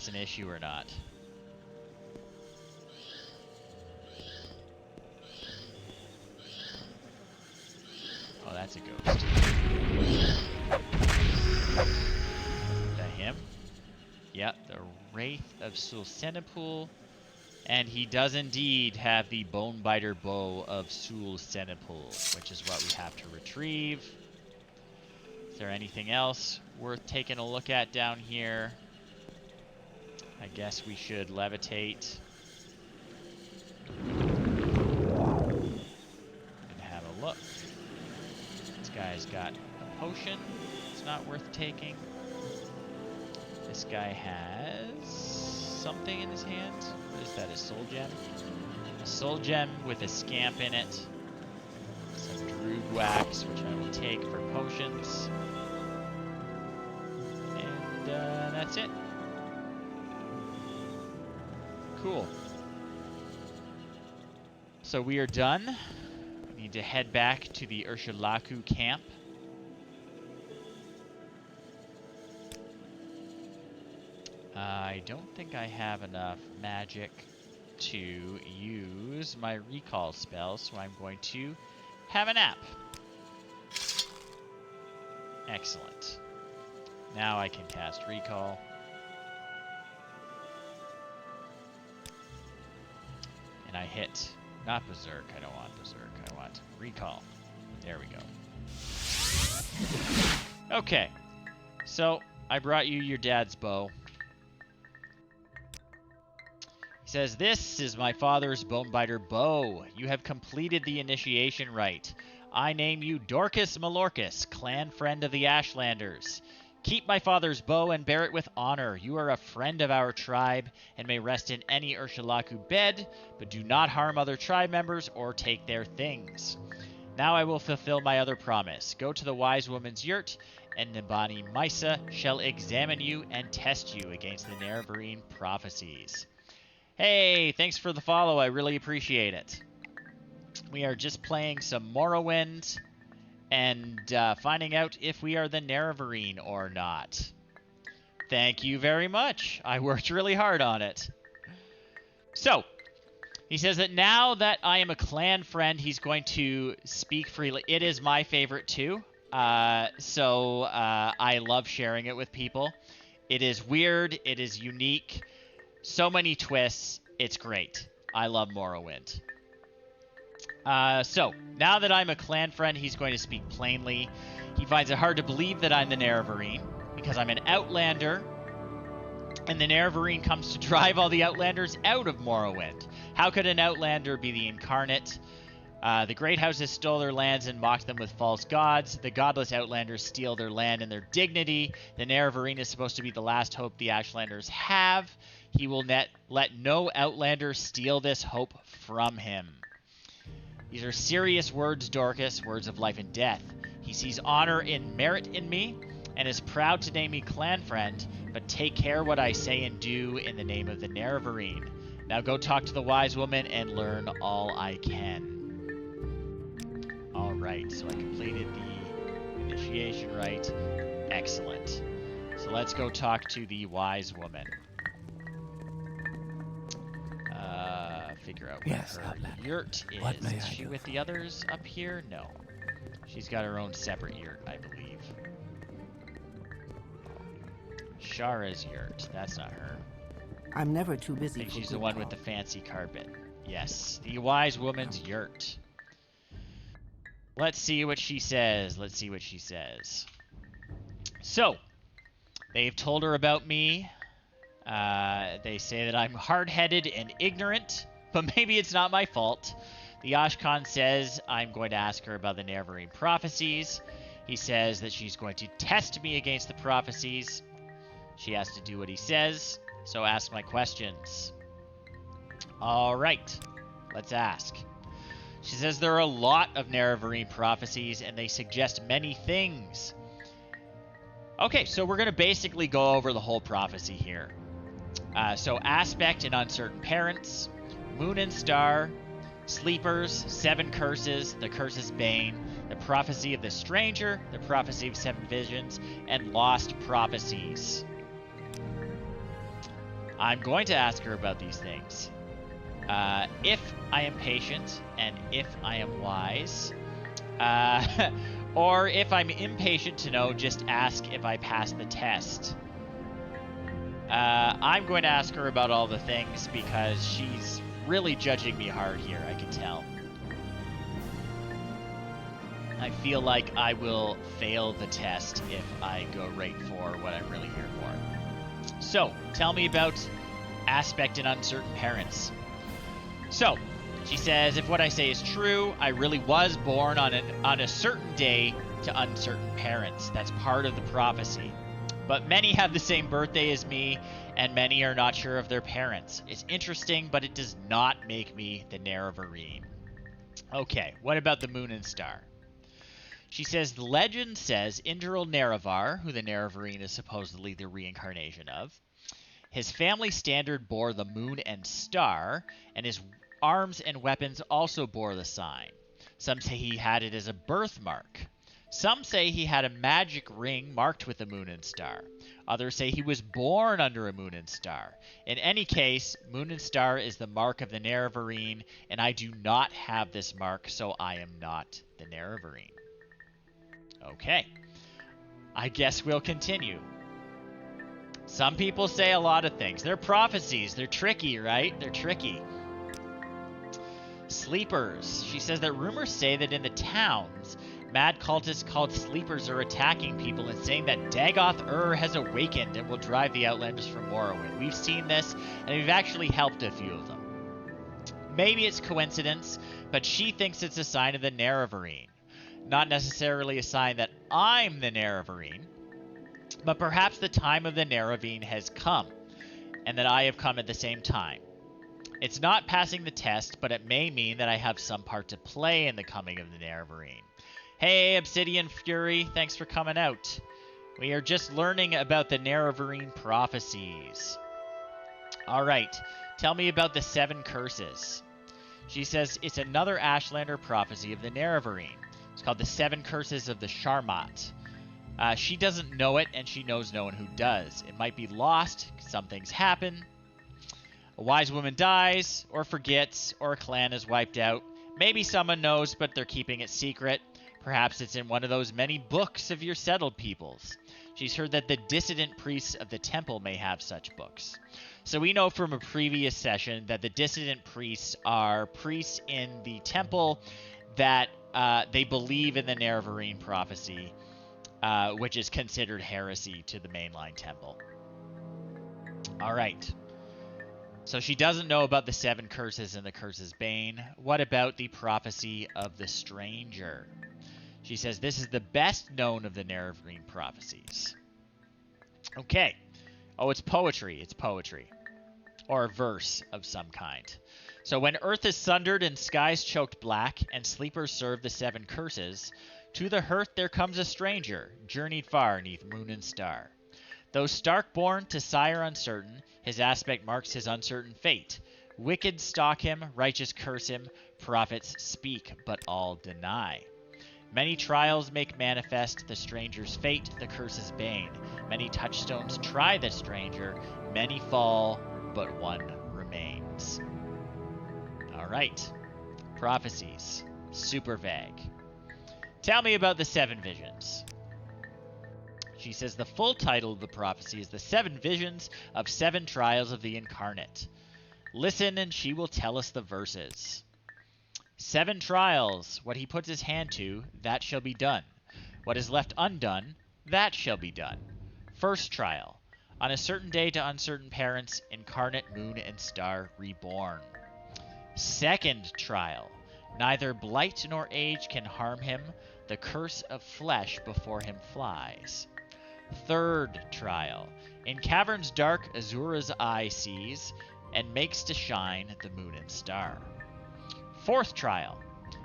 an issue or not. Oh, that's a ghost. Is that him? Yep, the Wraith of Sul-Senipul. And he does indeed have the Bonebiter Bow of Sul-Senipul, which is what we have to retrieve. Is there anything else worth taking a look at down here? I guess we should levitate and have a look. This guy's got a potion. It's not worth taking. This guy has something in his hand. What is that, a soul gem? A soul gem with a scamp in it. Some droog wax, which I will take for potions. And that's it. Cool. So we are done. We need to head back to the Ursulaku camp. I don't think I have enough magic to use my recall spell, so I'm going to have a nap. Excellent. Now I can cast recall. And I hit, not berserk, I don't want berserk, I want recall. There we go. Okay, so I brought you your dad's bow. He says, "This is my father's Bonebiter bow. You have completed the initiation rite. I name you Dorcas Malorcus, clan friend of the Ashlanders. Keep my father's bow and bear it with honor. You are a friend of our tribe and may rest in any Ursulaku bed, but do not harm other tribe members or take their things. Now I will fulfill my other promise. Go to the wise woman's yurt, and Nibani Misa shall examine you and test you against the Nerevarine prophecies." Hey, thanks for the follow. I really appreciate it. We are just playing some Morrowind and finding out if we are the Nerevarine or not. Thank you very much. I worked really hard on it. So, he says that now that I am a clan friend, he's going to speak freely. It is my favorite too. So I love sharing it with people. It is weird. It is unique. So many twists. It's great. I love Morrowind. So, now that I'm a clan friend, he's going to speak plainly. He finds it hard to believe that I'm the Nerevarine, because I'm an outlander, and the Nerevarine comes to drive all the outlanders out of Morrowind. How could an outlander be the incarnate? The great houses stole their lands and mocked them with false gods. The godless outlanders steal their land and their dignity. The Nerevarine is supposed to be the last hope the Ashlanders have. He will let no outlander steal this hope from him. These are serious words, Dorcas, words of life and death. He sees honor and merit in me, and is proud to name me clan friend, but take care what I say and do in the name of the Nerevarine. Now go talk to the wise woman and learn all I can. Alright, so I completed the initiation rite. Excellent. So let's go talk to the wise woman. Figure out where her yurt is. Is she with the others up here? No. She's got her own separate yurt, I believe. Shara's yurt. That's not her. I'm never too I busy. think she's the one with the fancy carpet. Yes, the wise woman's yurt. Let's see what she says. Let's see what she says. So, they've told her about me. They say that I'm hard-headed and ignorant, but maybe it's not my fault. The Ashkan says I'm going to ask her about the Nerevarine prophecies. He says that she's going to test me against the prophecies. She has to do what he says, so ask my questions. All right, let's ask. She says there are a lot of Nerevarine prophecies, and they suggest many things. Okay, so we're going to basically go over the whole prophecy here. So aspect and uncertain parents, moon and star, sleepers, 7 curses, the curse's bane, the prophecy of the stranger, the prophecy of 7 visions, and lost prophecies. I'm going to ask her about these things. If I am patient and if I am wise, or if I'm impatient to know, just ask if I pass the test. I'm going to ask her about all the things because she's really judging me hard here, I can tell. I feel like I will fail the test if I go right for what I'm really here for. So, tell me about aspect and uncertain parents. So, she says, if what I say is true, I really was born on a certain day to uncertain parents. That's part of the prophecy. But many have the same birthday as me, and many are not sure of their parents. It's interesting, but it does not make me the Nerevarine. Okay, what about the moon and star? She says, the legend says Indral Nerevar, who the Nerevarine is supposedly the reincarnation of, his family standard bore the moon and star, and his arms and weapons also bore the sign. Some say he had it as a birthmark. Some say he had a magic ring marked with the moon and star. Others say he was born under a moon and star. In any case, moon and star is the mark of the Nerevarine, and I do not have this mark, so I am not the Nerevarine. Okay, I guess we'll continue. Some people say a lot of things. They're prophecies. They're tricky, right? They're tricky. Sleepers. She says that rumors say that in the towns, mad cultists called Sleepers are attacking people and saying that Dagoth has awakened and will drive the Outlanders from Morrowind. We've seen this, and we've actually helped a few of them. Maybe it's coincidence, but she thinks it's a sign of the Nerevarine. Not necessarily a sign that I'm the Nerevarine, but perhaps the time of the Nerevarine has come, and that I have come at the same time. It's not passing the test, but it may mean that I have some part to play in the coming of the Nerevarine. Hey, Obsidian Fury, thanks for coming out. We are just learning about the Nerevarine prophecies. Alright, tell me about the 7 curses. She says it's another Ashlander prophecy of the Nerevarine. It's called the 7 Curses of the Sharmat. She doesn't know it, and she knows no one who does. It might be lost, some things happen. A wise woman dies, or forgets, or a clan is wiped out. Maybe someone knows, but they're keeping it secret. Perhaps it's in one of those many books of your settled peoples. She's heard that the dissident priests of the temple may have such books. So we know from a previous session that the dissident priests are priests in the temple that they believe in the Nerevarine prophecy, which is considered heresy to the mainline temple. All right. So she doesn't know about the 7 curses and the curse's bane. What about the prophecy of the stranger? She says this is the best known of the Nerevarine prophecies. Okay. Oh, it's poetry. It's poetry. Or a verse of some kind. So when earth is sundered and skies choked black, and sleepers serve the 7 curses, to the hearth there comes a stranger, journeyed far neath moon and star. Though stark-born to sire uncertain, his aspect marks his uncertain fate. Wicked stalk him, righteous curse him, prophets speak, but all deny. Many trials make manifest the stranger's fate, the curse's bane. Many touchstones try the stranger, many fall, but one remains. All right, prophecies, super vague. Tell me about the 7 visions. She says the full title of the prophecy is the 7 visions of 7 trials of the incarnate. Listen and she will tell us the verses. 7 trials, what he puts his hand to, that shall be done. What is left undone, that shall be done. First trial, on a certain day to uncertain parents, incarnate moon and star reborn. Second trial, neither blight nor age can harm him, the curse of flesh before him flies. Third trial, in caverns dark Azura's eye sees, and makes to shine the moon and star. Fourth trial,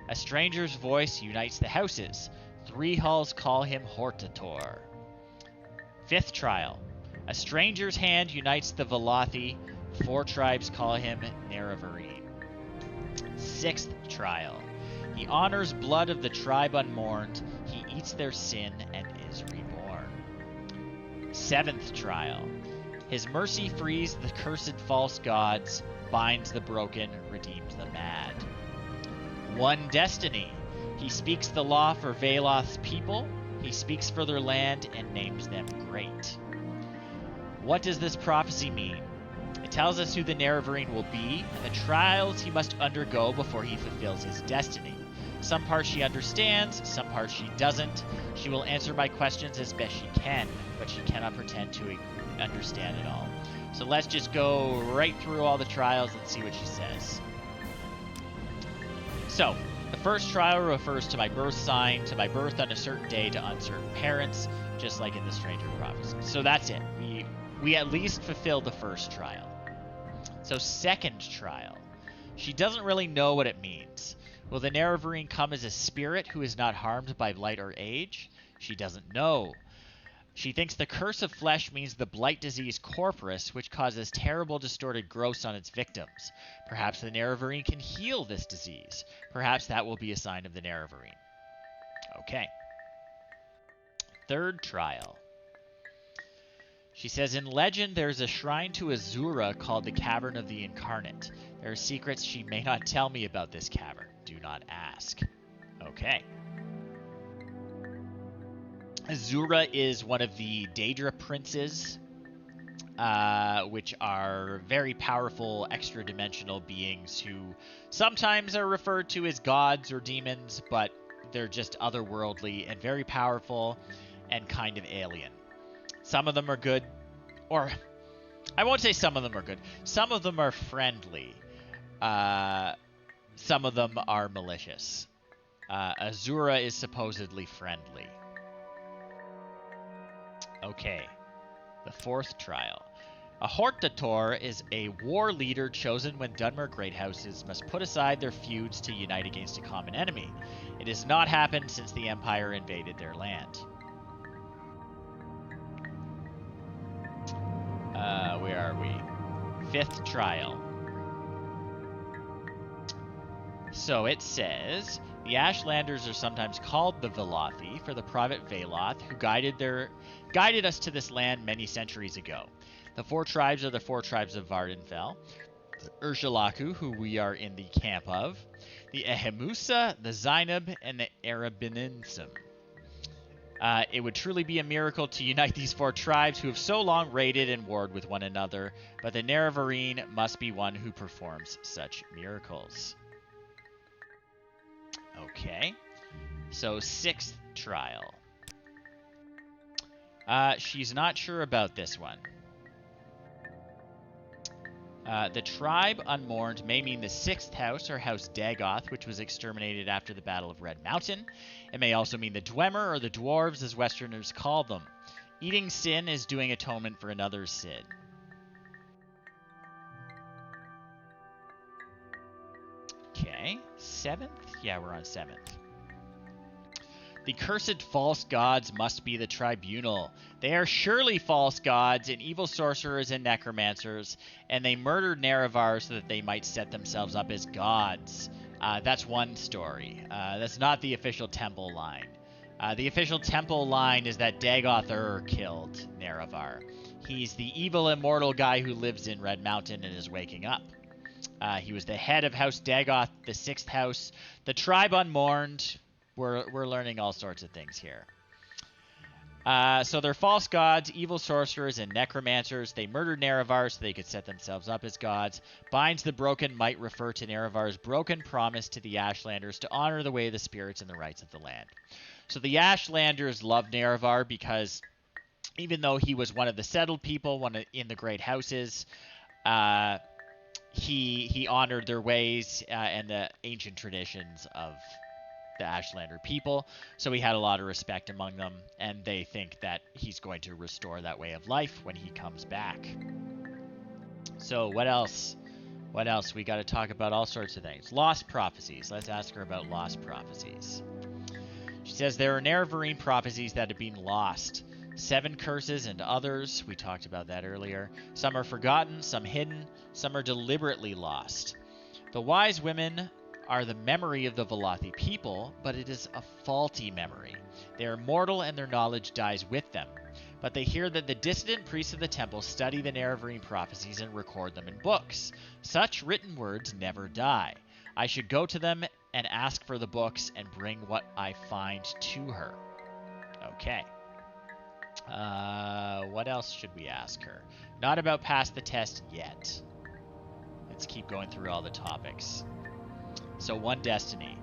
a stranger's voice unites the houses, 3 halls call him Hortator. Fifth trial, a stranger's hand unites the Velothi, 4 tribes call him Nerevarine. Sixth trial, he honors blood of the tribe unmourned, he eats their sin and is reborn. Seventh trial, his mercy frees the cursed false gods, binds the broken, redeems the mad. One destiny, he speaks the law for Veloth's people, he speaks for their land and names them great. What does this prophecy mean? It tells us who the Nerevarine will be and the trials he must undergo before he fulfills his destiny. Some parts she understands, some parts she doesn't. She will answer my questions as best she can, but she cannot pretend to understand it all. So let's just go right through all the trials and see what she says. So, the first trial refers to my birth sign, to my birth on a certain day to uncertain parents, just like in the Stranger Prophecy. So that's it. We at least fulfilled the first trial. So second trial. She doesn't really know what it means. Will the Nerevarine come as a spirit who is not harmed by blight or age? She doesn't know. She thinks the curse of flesh means the blight disease corporus, which causes terrible distorted growths on its victims. Perhaps the Nerevarine can heal this disease. Perhaps that will be a sign of the Nerevarine. Okay. Third trial. She says, in legend, there's a shrine to Azura called the Cavern of the Incarnate. There are secrets she may not tell me about this cavern. Do not ask. Okay. Azura is one of the Daedra princes, which are very powerful extra-dimensional beings who sometimes are referred to as gods or demons, but they're just otherworldly and very powerful and kind of alien. Some of them are good, or I won't say some of them are good. Some of them are friendly. Some of them are malicious. Azura is supposedly friendly. Okay, the fourth trial. A Hortator is a war leader chosen when Dunmer Greathouses must put aside their feuds to unite against a common enemy. It has not happened since the Empire invaded their land. Where are we? Fifth trial. So it says, the Ashlanders are sometimes called the Velothi for the private Veloth who guided us to this land many centuries ago. The four tribes are the four tribes of Vardenfell, the Urshalaku, who we are in the camp of, the Ehemusa, the Zainab, and the Arabininsum. It would truly be a miracle to unite these four tribes who have so long raided and warred with one another, but the Nerevarine must be one who performs such miracles. Okay, so sixth trial. She's not sure about this one. The tribe unmourned may mean the sixth house, or House Dagoth, which was exterminated after the Battle of Red Mountain. It may also mean the Dwemer, or the Dwarves, as Westerners call them. Eating sin is doing atonement for another's sin. Okay, seventh? Yeah, we're on seventh. The cursed false gods must be the tribunal. They are surely false gods and evil sorcerers and necromancers, and they murdered Nerevar so that they might set themselves up as gods. That's one story. That's not the official temple line. The official temple line is that Dagoth killed Nerevar. He's the evil immortal guy who lives in Red Mountain and is waking up. He was the head of House Dagoth, the sixth house. The tribe unmourned. We're learning all sorts of things here. So they're false gods, evil sorcerers, and necromancers. They murdered Nerevar so they could set themselves up as gods. Binds the Broken might refer to Nerevar's broken promise to the Ashlanders to honor the way of the spirits and the rights of the land. So the Ashlanders loved Nerevar because even though he was one of the settled people, in the great houses, he honored their ways and the ancient traditions of the Ashlander people, so he had a lot of respect among them, and they think that he's going to restore that way of life when he comes back. So what else? What else? We got to talk about all sorts of things. Lost prophecies. Let's ask her about lost prophecies. She says there are Nerevarine prophecies that have been lost. 7 curses and others. We talked about that earlier. Some are forgotten, some hidden, some are deliberately lost. The wise women are the memory of the Velothi people, but it is a faulty memory. They are mortal and their knowledge dies with them. But they hear that the dissident priests of the temple study the Nerevarine prophecies and record them in books. Such written words never die. I should go to them and ask for the books and bring what I find to her. Okay. What else should we ask her? Not about pass the test yet. Let's keep going through all the topics. So one destiny.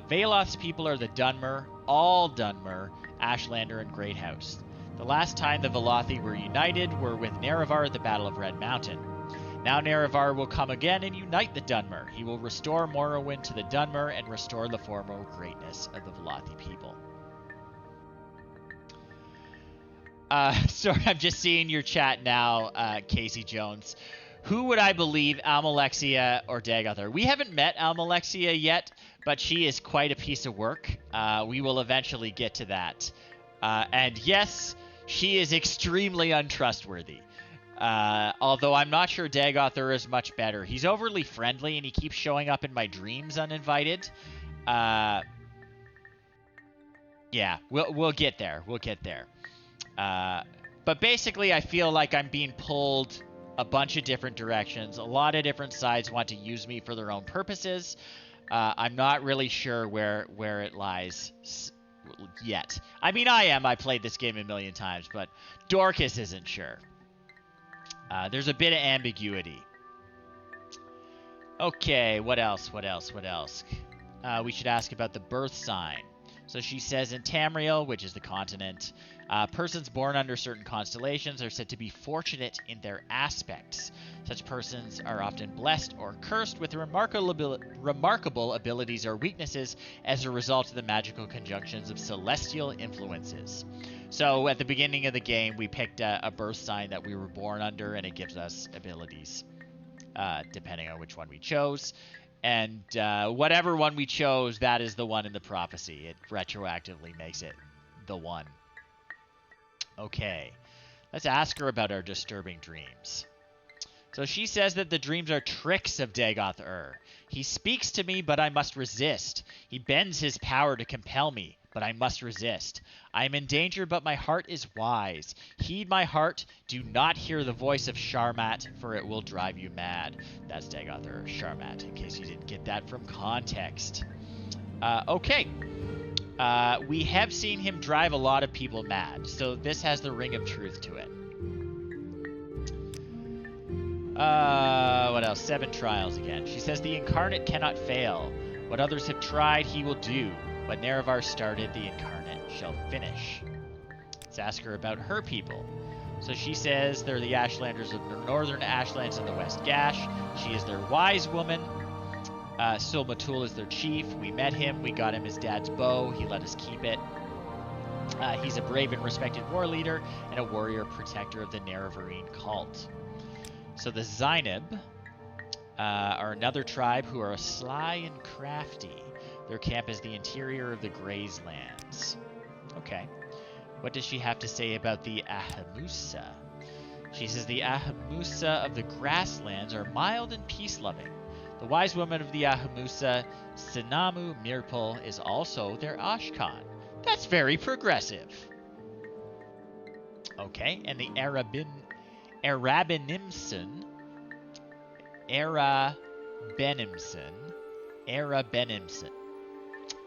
Veloth's people are the Dunmer, all Dunmer, Ashlander, and Greathouse. The last time the Velothi were united were with Nerevar at the Battle of Red Mountain. Now Nerevar will come again and unite the Dunmer. He will restore Morrowind to the Dunmer and restore the former greatness of the Velothi people. Sorry, I'm just seeing your chat now, Casey Jones. Who would I believe, Almalexia or Dagothar? We haven't met Almalexia yet, but she is quite a piece of work. We will eventually get to that. And yes, she is extremely untrustworthy. Although I'm not sure Dagothar is much better. He's overly friendly and he keeps showing up in my dreams uninvited. Yeah, we'll get there. We'll get there. But basically, I feel like I'm being pulled a bunch of different directions. A lot of different sides want to use me for their own purposes. I'm not really sure where it lies yet. I mean, I am. I played this game a million times, but Dorcas isn't sure. There's a bit of ambiguity. Okay, what else? We should ask about the birth sign. So she says in Tamriel, which is the continent, persons born under certain constellations are said to be fortunate in their aspects. Such persons are often blessed or cursed with remarkable abilities or weaknesses as a result of the magical conjunctions of celestial influences. So at the beginning of the game, we picked a birth sign that we were born under, and it gives us abilities, depending on which one we chose. And whatever one we chose, that is the one in the prophecy. It retroactively makes it the one. Okay, let's ask her about our disturbing dreams. So she says that the dreams are tricks of Dagoth-Ur. He speaks to me, but I must resist. He bends his power to compel me, but I must resist. I am in danger, but my heart is wise. Heed my heart. Do not hear the voice of Sharmat, for it will drive you mad. That's Dagoth-Ur, Sharmat, in case you didn't get that from context. Okay. We have seen him drive a lot of people mad, so this has the ring of truth to it. What else? 7 trials again. She says the incarnate cannot fail. What others have tried, he will do. What Nerevar started, the incarnate shall finish. Let's ask her about her people. So she says they're the Ashlanders of the northern Ashlands and the West Gash. She is their wise woman. Sul-Matul is their chief. We met him. We got him his dad's bow. He let us keep it. He's a brave and respected war leader and a warrior protector of the Nerevarine cult. So the Zainab are another tribe who are sly and crafty. Their camp is the interior of the Grazelands. Okay. What does she have to say about the Ahamusa? She says the Ahamusa of the grasslands are mild and peace-loving. The wise woman of the Ahamusa, Sinamu Mirpul, is also their Ashkan. That's very progressive. Okay, and the Arabenimson.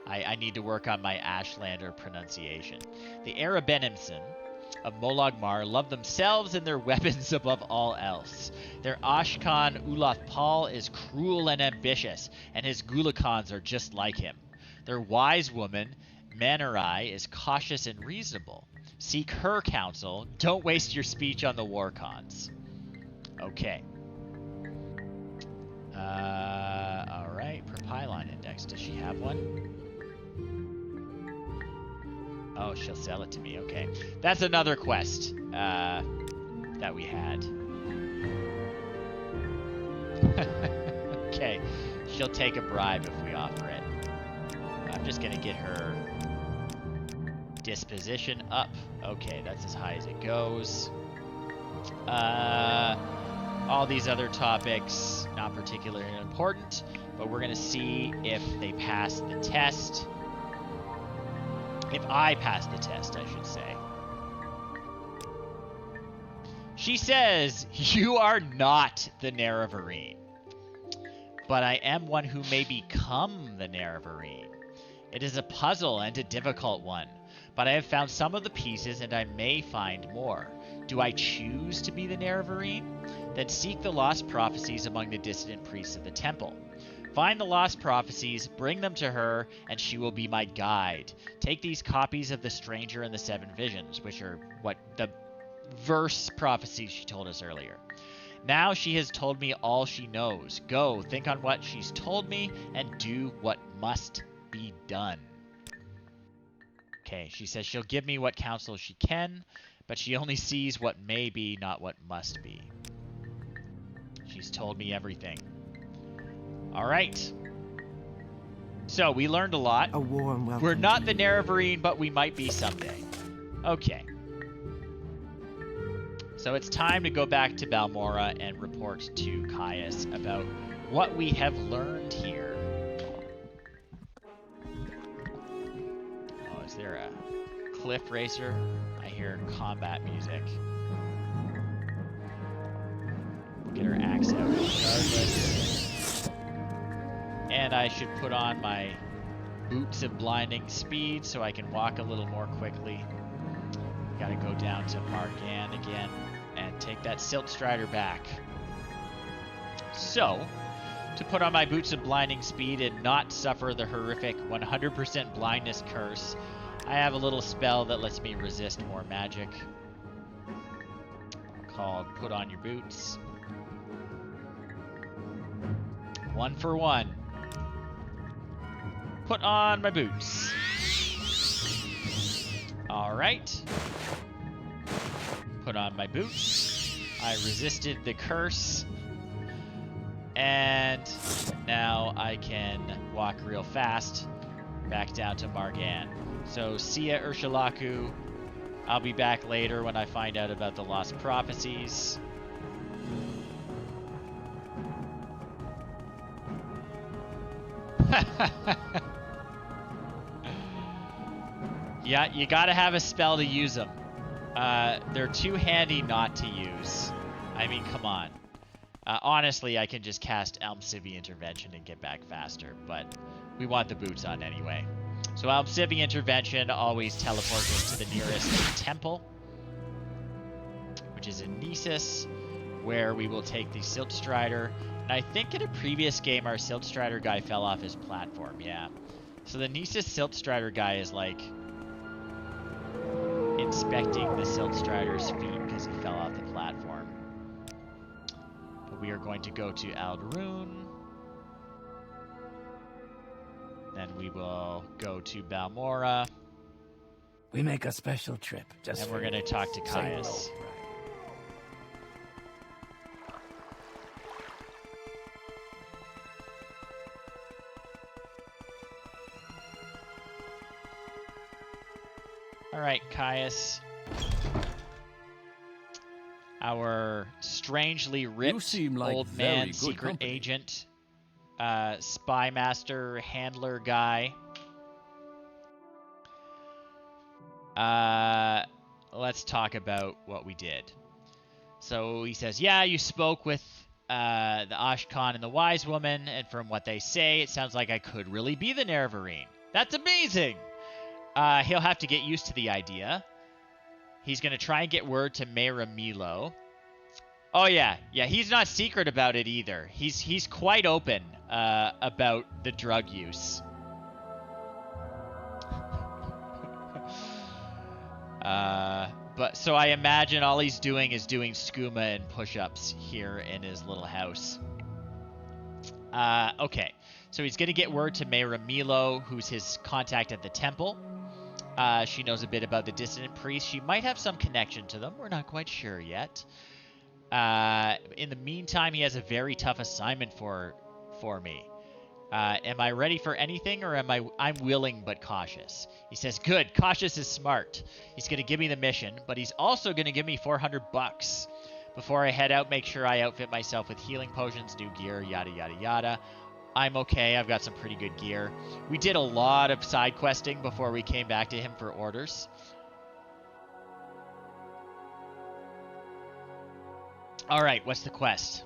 I need to work on my Ashlander pronunciation. The Arabenimson of Molag Mar love themselves and their weapons above all else. Their Ashkan Ulath Pal is cruel and ambitious, and his Gulakans are just like him. Their wise woman, Manerai, is cautious and reasonable. Seek her counsel. Don't waste your speech on the war cons. Okay. Alright, Propylon Index. Does she have one? Oh, she'll sell it to me. Okay. That's another quest that we had. Okay. She'll take a bribe if we offer it. I'm just going to get her disposition up. Okay, that's as high as it goes. All these other topics, not particularly important, but we're going to see if they pass the test. If I pass the test, I should say. She says, you are not the Nerevarine, but I am one who may become the Nerevarine. It is a puzzle and a difficult one, but I have found some of the pieces and I may find more. Do I choose to be the Nerevarine? Then seek the lost prophecies among the dissident priests of the temple. Find the lost prophecies, bring them to her, and she will be my guide. Take these copies of the stranger and the 7 visions, which are what the verse prophecies she told us earlier. Now she has told me all she knows. Go, think on what she's told me, and do what must be done. Okay, she says she'll give me what counsel she can, but she only sees what may be, not what must be. She's told me everything. All right. So we learned a lot. A warm welcome. We're not the Nerevarine, but we might be someday. Okay. So it's time to go back to Balmora and report to Caius about what we have learned here. Oh, is there a cliff racer? I hear combat music. We'll get our axe out regardless. And I should put on my boots of blinding speed so I can walk a little more quickly. Gotta go down to Margan again and take that Silt Strider back. So, to put on my boots of blinding speed and not suffer the horrific 100% blindness curse, I have a little spell that lets me resist more magic called Put On Your Boots. 1 for 1. Put on my boots. Alright. Put on my boots. I resisted the curse. And now I can walk real fast back down to Margan. So see ya, Ursulaku. I'll be back later when I find out about the lost prophecies. Yeah, you gotta have a spell to use them. They're too handy not to use. I mean, come on. Honestly, I can just cast Almcivi Intervention and get back faster, but we want the boots on anyway. So Almcivi Intervention always teleports us to the nearest temple, which is in Nisus, where we will take the Silt Strider. And I think in a previous game, our Silt Strider guy fell off his platform, yeah. So the Nisus Silt Strider guy is like inspecting the Silt Strider's feet because he fell off the platform. But we are going to go to Aldaroon. Then we will go to Balmora. We make a special trip just and for we're going to talk to Caius. Alright, Caius. Our strangely ripped like old very man, good secret company. agent, spy master, handler guy. Let's talk about what we did. So he says, yeah, you spoke with the Ashkan and the Wise Woman, and from what they say, it sounds like I could really be the Nerevarine. That's amazing! He'll have to get used to the idea. He's going to try and get word to Mera Milo. Oh, yeah, he's not secret about it either. He's quite open about the drug use. But so I imagine all he's doing is doing skooma and push-ups here in his little house. Okay, so he's going to get word to Mera Milo, who's his contact at the temple. She knows a bit about the dissident priest. She might have some connection to them. We're not quite sure yet. In the meantime, he has a very tough assignment for me. Am I ready for anything, or I'm willing but cautious? He says, good, cautious is smart. He's going to give me the mission, but he's also going to give me $400. Before I head out, make sure I outfit myself with healing potions, new gear, yada, yada, yada. I'm okay. I've got some pretty good gear. We did a lot of side questing before we came back to him for orders. All right, what's the quest?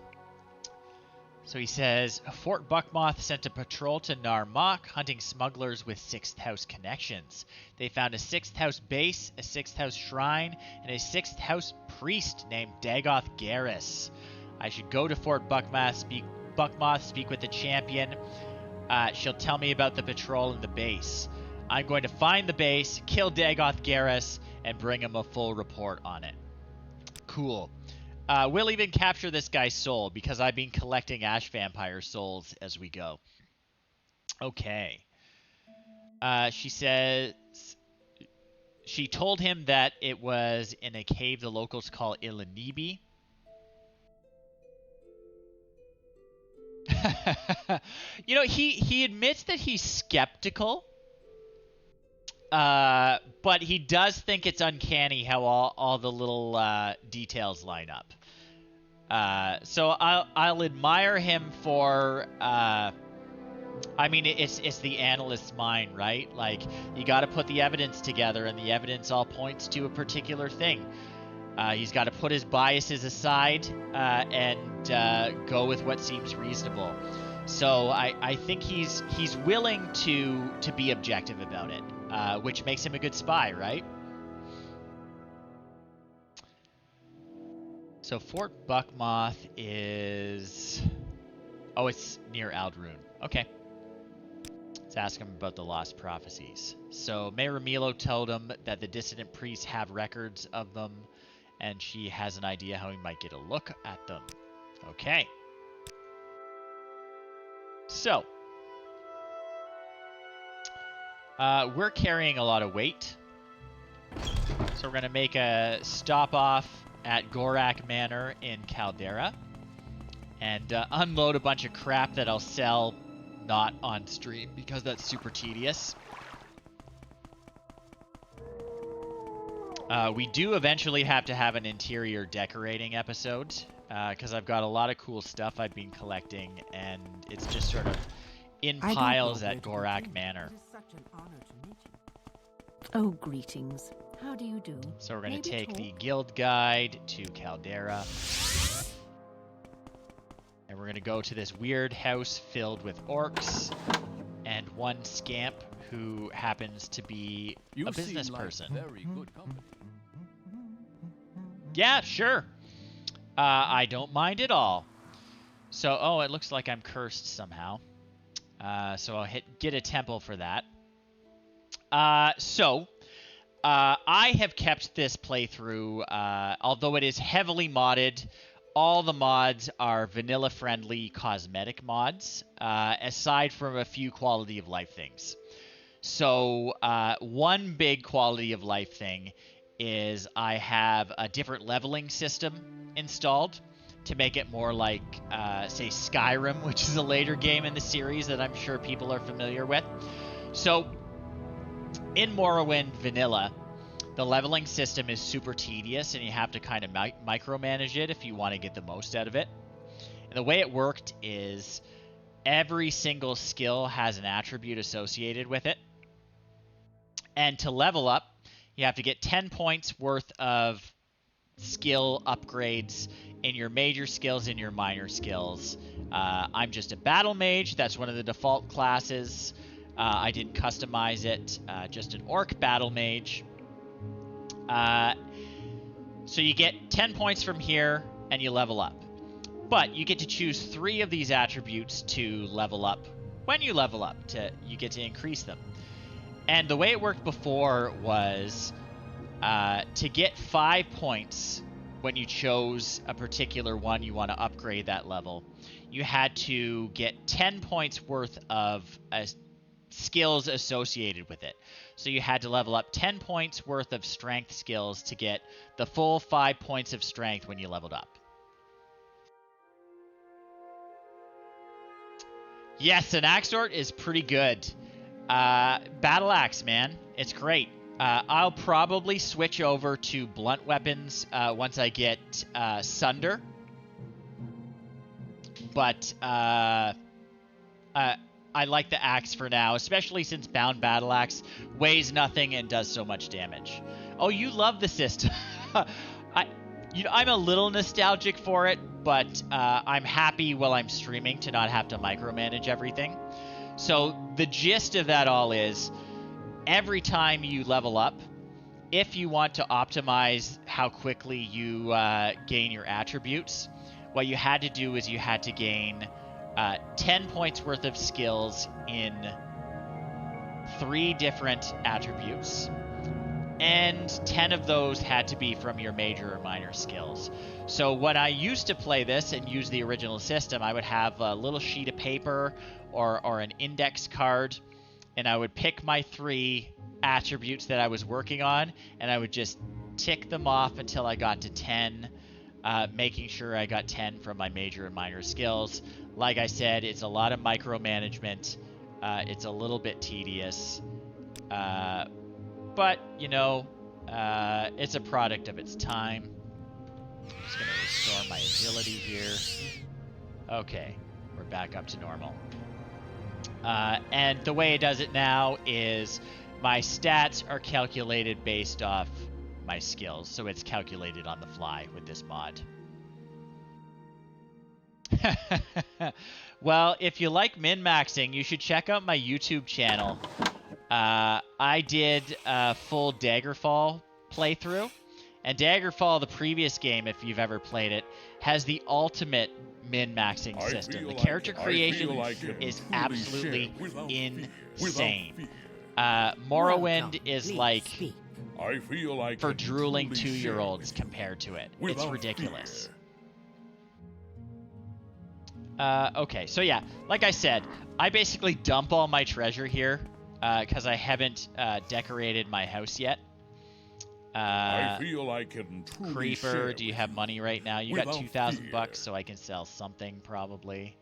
So he says, Fort Buckmoth sent a patrol to Narmak, hunting smugglers with 6th House connections. They found a 6th House base, a 6th House shrine, and a 6th House priest named Dagoth Garrus. I should go to Fort Buckmoth, Buckmoth, speak with the champion. She'll tell me about the patrol and the base. I'm going to find the base, kill Dagoth Garrus, and bring him a full report on it. Cool. We'll even capture this guy's soul, because I've been collecting Ash Vampire souls as we go. Okay. She says... She told him that it was in a cave the locals call Ilanibi. You know, he admits that he's skeptical, but he does think it's uncanny how all the little details line up. So I'll admire him for. I mean, it's the analyst's mind, right? Like, you got to put the evidence together, and the evidence all points to a particular thing. He's got to put his biases aside and go with what seems reasonable. So I think he's willing to be objective about it, which makes him a good spy, right? So Fort Buckmoth is... Oh, it's near Aldrune. Okay. Let's ask him about the lost prophecies. So Mayor Milo told him that the dissident priests have records of them, and she has an idea how he might get a look at them. Okay. So, we're carrying a lot of weight. So we're going to make a stop off at Gorak Manor in Caldera and unload a bunch of crap that I'll sell not on stream because that's super tedious. We do eventually have to have an interior decorating episode because I've got a lot of cool stuff I've been collecting, and it's just sort of in piles at Gorak Manor. It is such an honor to meet you. Oh, greetings. How do you do? So we're going to take the guild guide to Caldera. And we're going to go to this weird house filled with orcs and one scamp who happens to be a business person. Very good company. Yeah, sure. I don't mind at all. So, oh, it looks like I'm cursed somehow. So I'll get a temple for that. I have kept this playthrough, although it is heavily modded. All the mods are vanilla-friendly cosmetic mods, aside from a few quality of life things. So one big quality of life thing is I have a different leveling system installed to make it more like, say, Skyrim, which is a later game in the series that I'm sure people are familiar with. So in Morrowind Vanilla, the leveling system is super tedious, and you have to kind of micromanage it if you want to get the most out of it. And the way it worked is every single skill has an attribute associated with it. And to level up, you have to get 10 points worth of skill upgrades in your major skills and your minor skills. I'm just a battle mage. That's one of the default classes. I didn't customize it. Just an orc battle mage. So you get 10 points from here, and you level up. But you get to choose 3 of these attributes to level up. When you level up, you get to increase them. And the way it worked before was to get 5 points when you chose a particular one you want to upgrade that level, you had to get 10 points worth of skills associated with it. So you had to level up 10 points worth of strength skills to get the full 5 points of strength when you leveled up. Yes, an axe sword is pretty good. Battle axe, man. It's great. I'll probably switch over to blunt weapons once I get Sunder. But I like the axe for now, especially since Bound Battle Axe weighs nothing and does so much damage. Oh, you love the system. I'm a little nostalgic for it, but I'm happy while I'm streaming to not have to micromanage everything. So the gist of that all is, every time you level up, if you want to optimize how quickly you gain your attributes, what you had to do is you had to gain 10 points worth of skills in 3 different attributes, and 10 of those had to be from your major or minor skills. So when I used to play this and use the original system, I would have a little sheet of paper or an index card, and I would pick my 3 attributes that I was working on, and I would just tick them off until I got to 10, making sure I got 10 from my major and minor skills. Like I said, it's a lot of micromanagement. It's a little bit tedious. But, you know, it's a product of its time. I'm just going to restore my agility here. Okay, we're back up to normal. And the way it does it now is my stats are calculated based off my skills, so it's calculated on the fly with this mod. Well, if you like min-maxing, you should check out my YouTube channel. I did a full Daggerfall playthrough, and Daggerfall, the previous game, if you've ever played it, has the ultimate min-maxing system. The character creation is absolutely insane. Morrowind is like for drooling 2-year-olds compared to it. It's ridiculous. Okay, so yeah, like I said, I basically dump all my treasure here because I haven't decorated my house yet. I feel I can truly Creeper, do you have money right now? You got 2,000 bucks, so I can sell something probably.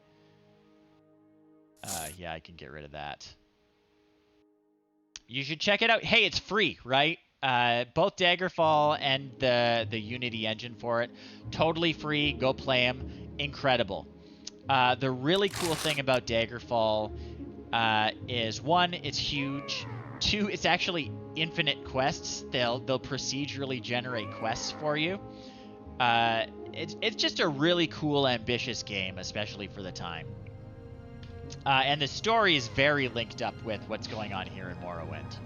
Yeah, I can get rid of that. You should check it out. Hey, it's free, right? Both Daggerfall and the Unity engine for it, totally free. Go play them. Incredible. The really cool thing about Daggerfall is 1, it's huge. 2, it's actually infinite quests. They'll procedurally generate quests for you. It's just a really cool, ambitious game, especially for the time. And the story is very linked up with what's going on here in Morrowind.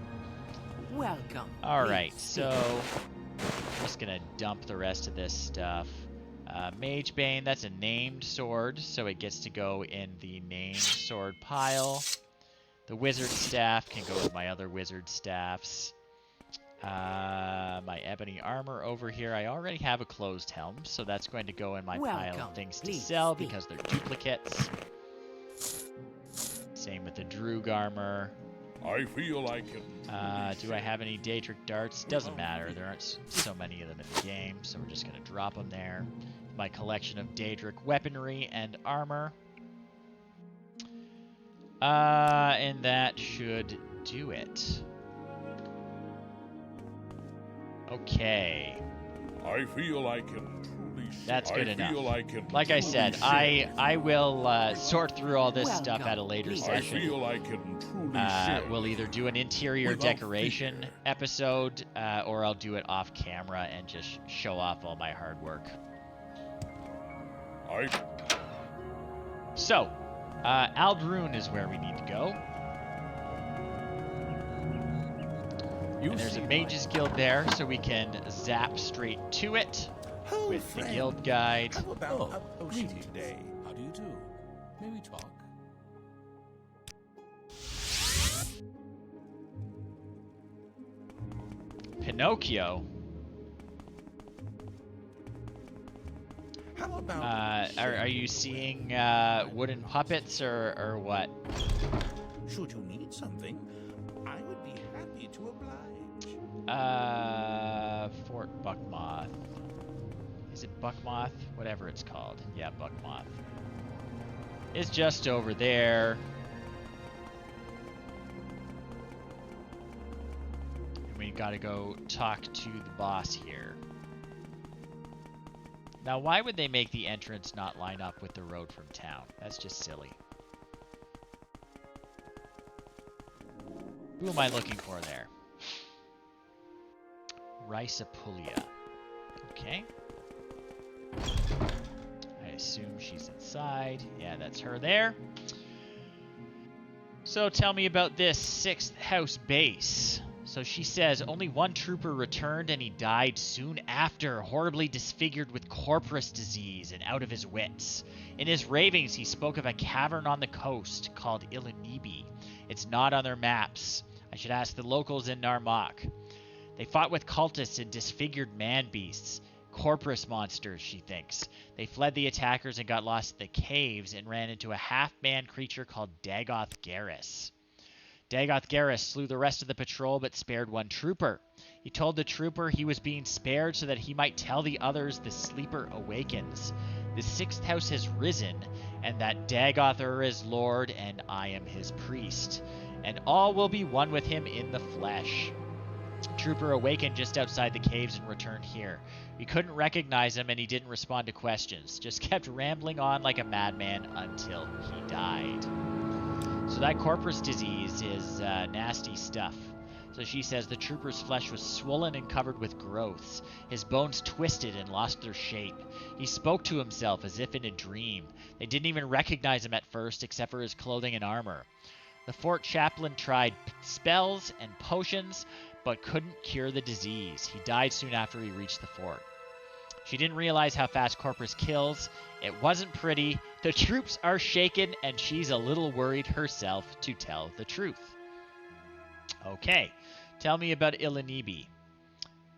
Welcome. All right, so I'm just gonna dump the rest of this stuff. Magebane, that's a named sword, so it gets to go in the named sword pile. The wizard staff can go with my other wizard staffs. My ebony armor over here. I already have a closed helm, so that's going to go in my pile of things to sell because they're duplicates. Same with the Droog armor. I feel I can. Do I have any Daedric darts? Doesn't matter. There aren't so many of them in the game, so we're just going to drop them there. My collection of Daedric weaponry and armor. And that should do it. Okay. I feel I can truly. That's good enough. Like I said, I will sort through all this stuff at a later session. I feel I can truly we'll either do an interior decoration episode, or I'll do it off camera and just show off all my hard work. So, Aldrune is where we need to go. And there's a Mages Guild there, so we can zap straight to it with the guild guide. How about greeting day? How do you do? May we talk? Pinocchio. How about Are you seeing wooden puppets or what? should you need something, I would be happy to oblige. Fort Buckmoth. Is it Buckmoth? Whatever it's called. Yeah, Buckmoth. It's just over there. And we gotta go talk to the boss here. Now, why would they make the entrance not line up with the road from town? That's just silly. Who am I looking for there? Rhysopoulia. Okay. I assume she's inside. Yeah, that's her there. So tell me about this 6th house base. So she says only one trooper returned and he died soon after, horribly disfigured with corporous disease and out of his wits. In his ravings, he spoke of a cavern on the coast called Ilinibi. It's not on their maps. I should ask the locals in Narmak. They fought with cultists and disfigured man-beasts. Corporous monsters, she thinks. They fled the attackers and got lost in the caves and ran into a half-man creature called Dagoth Garrus. Dagoth Garrus slew the rest of the patrol but spared one trooper. He told the trooper he was being spared so that he might tell the others the sleeper awakens. The sixth house has risen, and that Dagoth is Lord, and I am his priest. And all will be one with him in the flesh. Trooper awakened just outside the caves and returned here. We couldn't recognize him, and he didn't respond to questions. Just kept rambling on like a madman until he died. So that corpus disease is nasty stuff. So she says the trooper's flesh was swollen and covered with growths. His bones twisted and lost their shape. He spoke to himself as if in a dream. They didn't even recognize him at first, except for his clothing and armor. The fort chaplain tried spells and potions, but couldn't cure the disease. He died soon after he reached the fort. She didn't realize how fast Corpus kills. It wasn't pretty. The troops are shaken, and she's a little worried herself, to tell the truth. Okay, tell me about Ilinibi.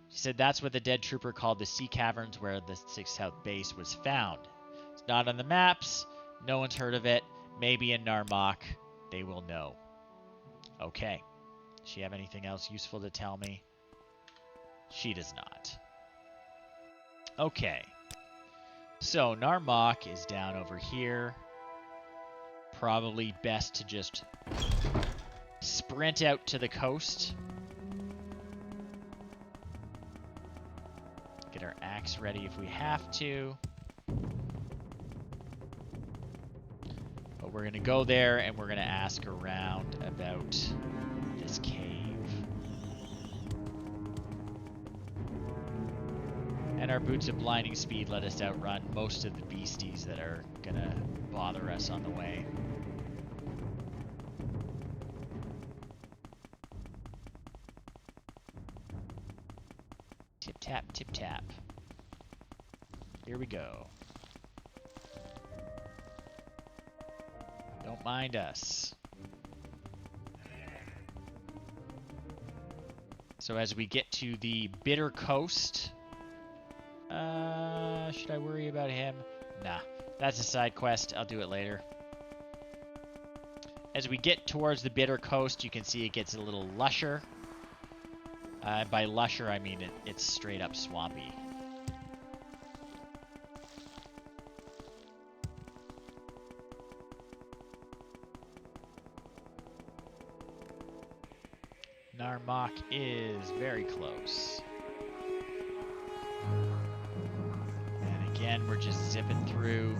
She said that's what the dead trooper called the sea caverns where the 6th South base was found. It's not on the maps. No one's heard of it. Maybe in Narmak. They will know. Okay. Does she have anything else useful to tell me? She does not. Okay. So Narmak is down over here. Probably best to just sprint out to the coast. Get our axe ready if we have to. But we're going to go there and we're going to ask around about this cave. And our boots of blinding speed let us outrun most of the beasties that are going to bother us on the way. Tip tap, tip tap. Here we go. Don't mind us. So as we get to the Bitter Coast, should I worry about him? Nah, that's a side quest. I'll do it later. As we get towards the Bitter Coast, you can see it gets a little lusher. By lusher, I mean it's straight up swampy. Narmak is very close. And again, we're just zipping through.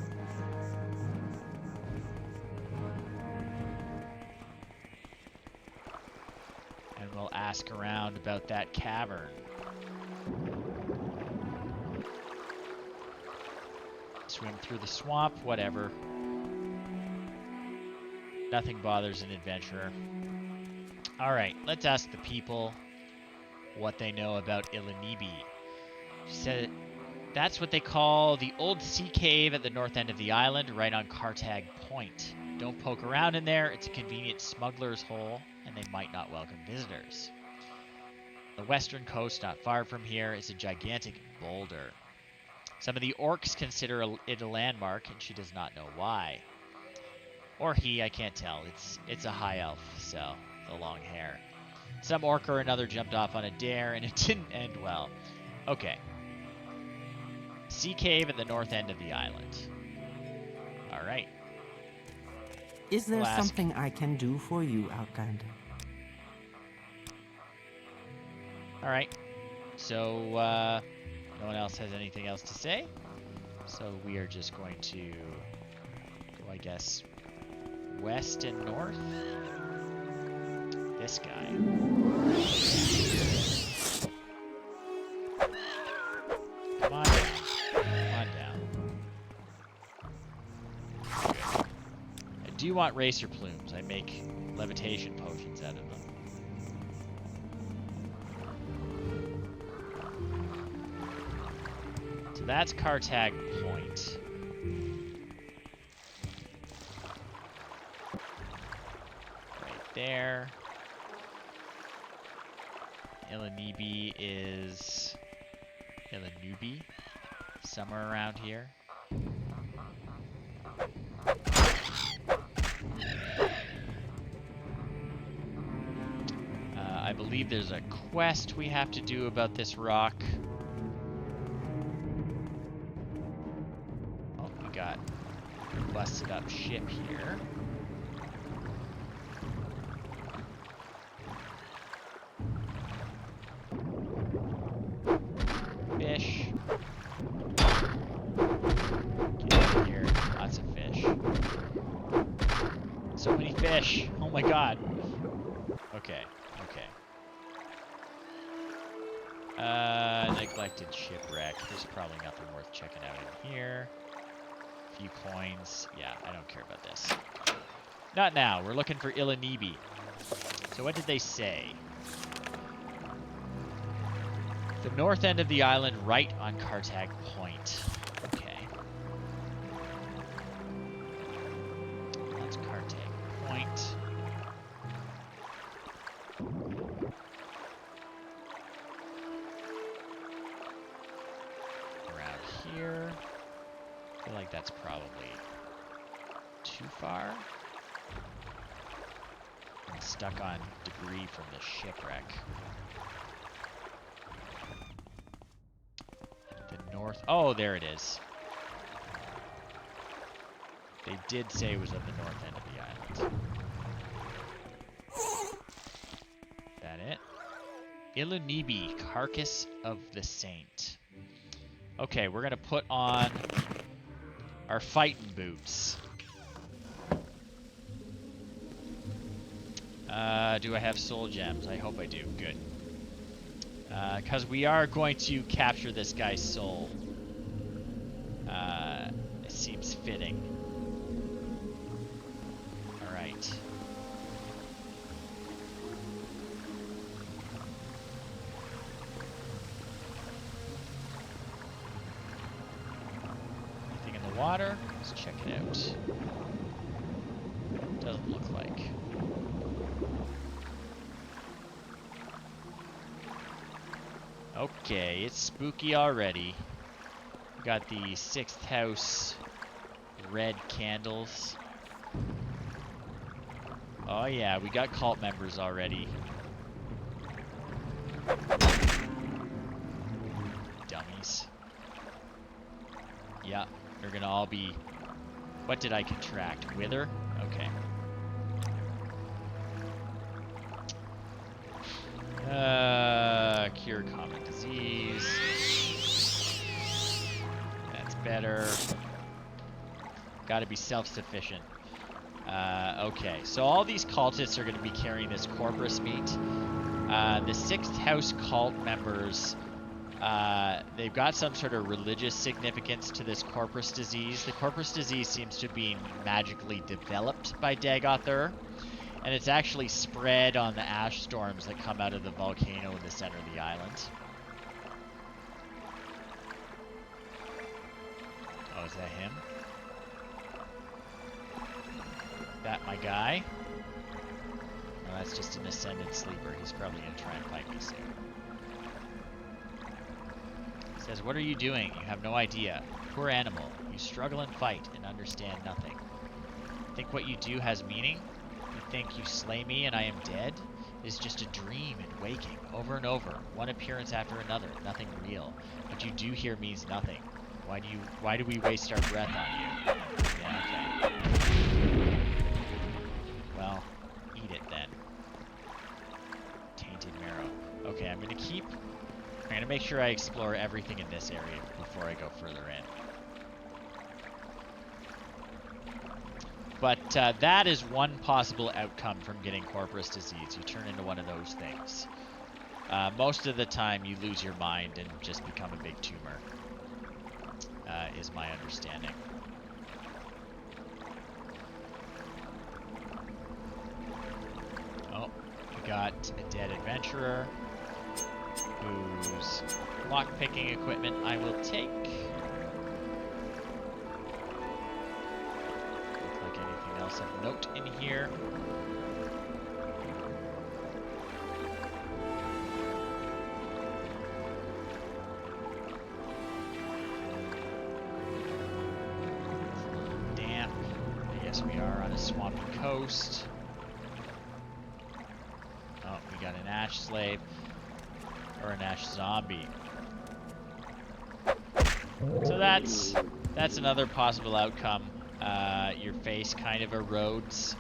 And we'll ask around about that cavern. Swim through the swamp, whatever. Nothing bothers an adventurer. Alright, let's ask the people what they know about Ilinibi. She said that's what they call the old sea cave at the north end of the island, right on Kartag Point. Don't poke around in there, it's a convenient smuggler's hole, and they might not welcome visitors. The western coast, not far from here, is a gigantic boulder. Some of the orcs consider it a landmark, and she does not know why. Or he, I can't tell. It's a high elf, so the long hair. Some orc or another jumped off on a dare, and it didn't end well. Okay. Sea cave at the north end of the island. Alright. Is there something I can do for you, Outlander? Alright. So, no one else has anything else to say. So we are just going to go, I guess, west and north. This guy. Come on down. Come on down. Good. I do want racer plumes. I make levitation potions out of them. that's Cartag Point. Right there. Illinibi is Illinubi, somewhere around here. I believe there's a quest we have to do about this rock. Oh, we got a busted up ship here. Fish. Get in here. Lots of fish. So many fish. Oh my god. Okay. Okay. Neglected shipwreck. There's probably nothing worth checking out in here. A few coins. Yeah, I don't care about this. Not now. We're looking for Illinibi. So what did they say? The north end of the island, right on Cartag Point. Okay. That's Cartag Point. Around here. I feel like that's probably too far. I'm stuck on debris from the shipwreck. The north. Oh, there it is. They did say it was at the north end of the island. That it? Illinibi, Carcass of the Saint. Okay, we're gonna put on our fighting boots. Do I have soul gems? I hope I do. Good. Because we are going to capture this guy's soul. It seems fitting. Alright. Anything in the water? Let's check it out. Doesn't look like. Okay, it's spooky already. We got the 6th house red candles. Oh yeah, we got cult members already. Dummies. Yeah, they're gonna all be... What did I contract? Wither? Okay. Cure common disease. That's better. Gotta be self-sufficient. Okay, so all these cultists are going to be carrying this corpus meat. The 6th house cult members, they've got some sort of religious significance to this corpus disease. The corpus disease seems to be magically developed by Dagoth, and it's actually spread on the ash storms that come out of the volcano in the center of the island. Oh, is that him? That my guy? No, that's just an ascended sleeper. He's probably gonna try and fight me soon. He says, what are you doing? You have no idea. Poor animal. You struggle and fight and understand nothing. Think what you do has meaning? You think you slay me and I am dead? It is just a dream and waking, over and over, one appearance after another, nothing real. What you do here means nothing. Why do we waste our breath on you? Yeah, okay. Well, eat it then. Tainted marrow. Okay, I'm gonna make sure I explore everything in this area before I go further in. But that is one possible outcome from getting corpus disease. You turn into one of those things. Most of the time you lose your mind and just become a big tumor, is my understanding. Oh, we got a dead adventurer whose lockpicking equipment I will take. some note in here. Damp. I guess we are on a swampy coast. Oh, we got an ash slave. Or an ash zombie. So that's another possible outcome. Your face kind of erodes.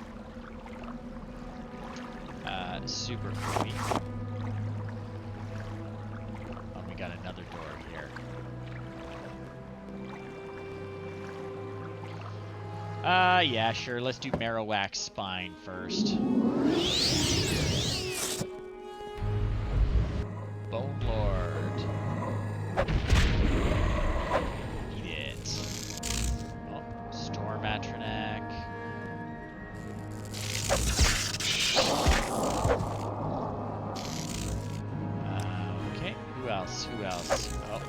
Super creepy. Oh, we got another door here. Yeah, sure. Let's do Marrowwack's spine first. Bone Lord. Eat it. Oh, Storm Atronac. Okay, who else? Who else? Oh.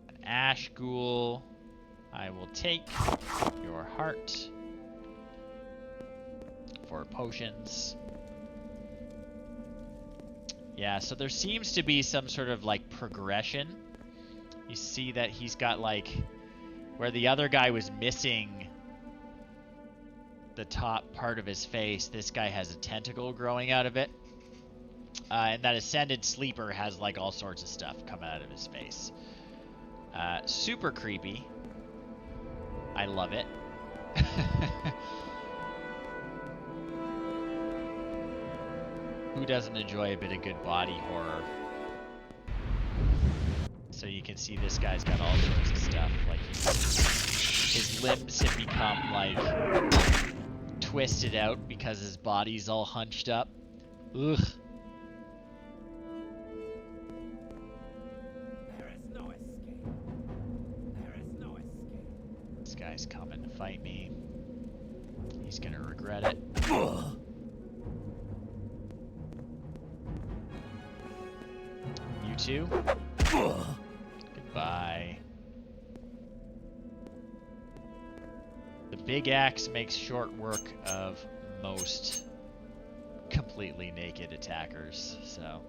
An Ash Ghoul. I will take your heart for potions. Yeah, so there seems to be some sort of like progression. You see that he's got like where the other guy was missing the top part of his face, this guy has a tentacle growing out of it. And that Ascended Sleeper has like all sorts of stuff coming out of his face. Super creepy. I love it. Who doesn't enjoy a bit of good body horror? So you can see this guy's got all sorts of stuff. Like his limbs have become like twisted out because his body's all hunched up. Ugh. There is no escape. There is no escape. This guy's coming to fight me. He's gonna regret it. You too? Goodbye. The big axe makes short work of most completely naked attackers, so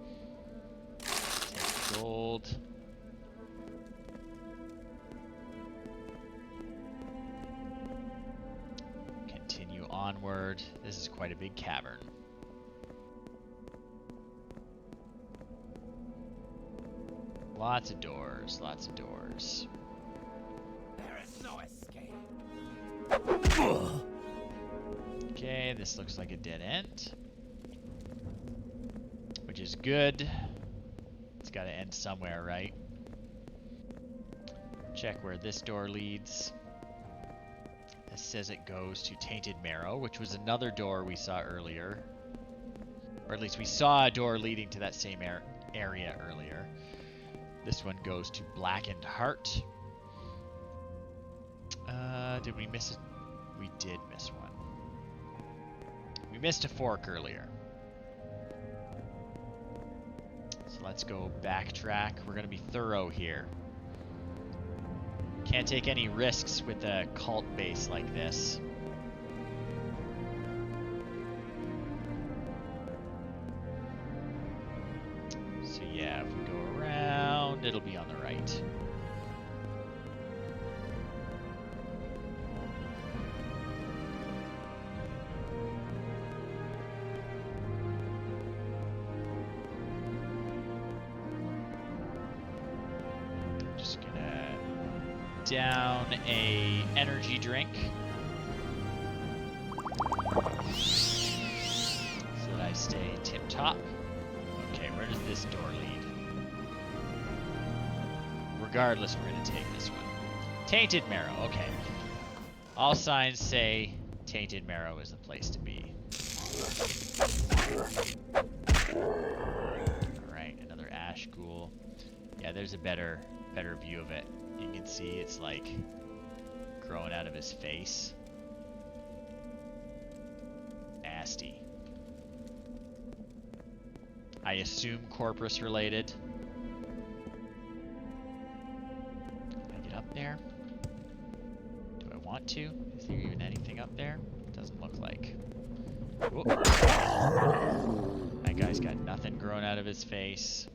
take gold. Continue onward. This is quite a big cavern. Lots of doors, lots of doors. There is no escape. Okay, this looks like a dead end. Which is good. It's gotta end somewhere, right? Check where this door leads. This says it goes to Tainted Marrow, which was another door we saw earlier. Or at least we saw a door leading to that same area earlier. This one goes to Blackened Heart. Did we miss it? We did miss one. We missed a fork earlier. So let's go backtrack. We're going to be thorough here. Can't take any risks with a cult base like this. So yeah, if we go around, it'll be on the right. Just gonna down a energy drink so that I stay tip-top. Okay, where does this door lead? Regardless, we're going to take this one. Tainted Marrow, okay. All signs say Tainted Marrow is the place to be. Alright, another Ash Ghoul. Yeah, there's a better view of it. You can see it's like growing out of his face. Nasty. I assume Corpus related. there? Do I want to? Is there even anything up there? Doesn't look like. Whoa. That guy's got nothing growing out of his face.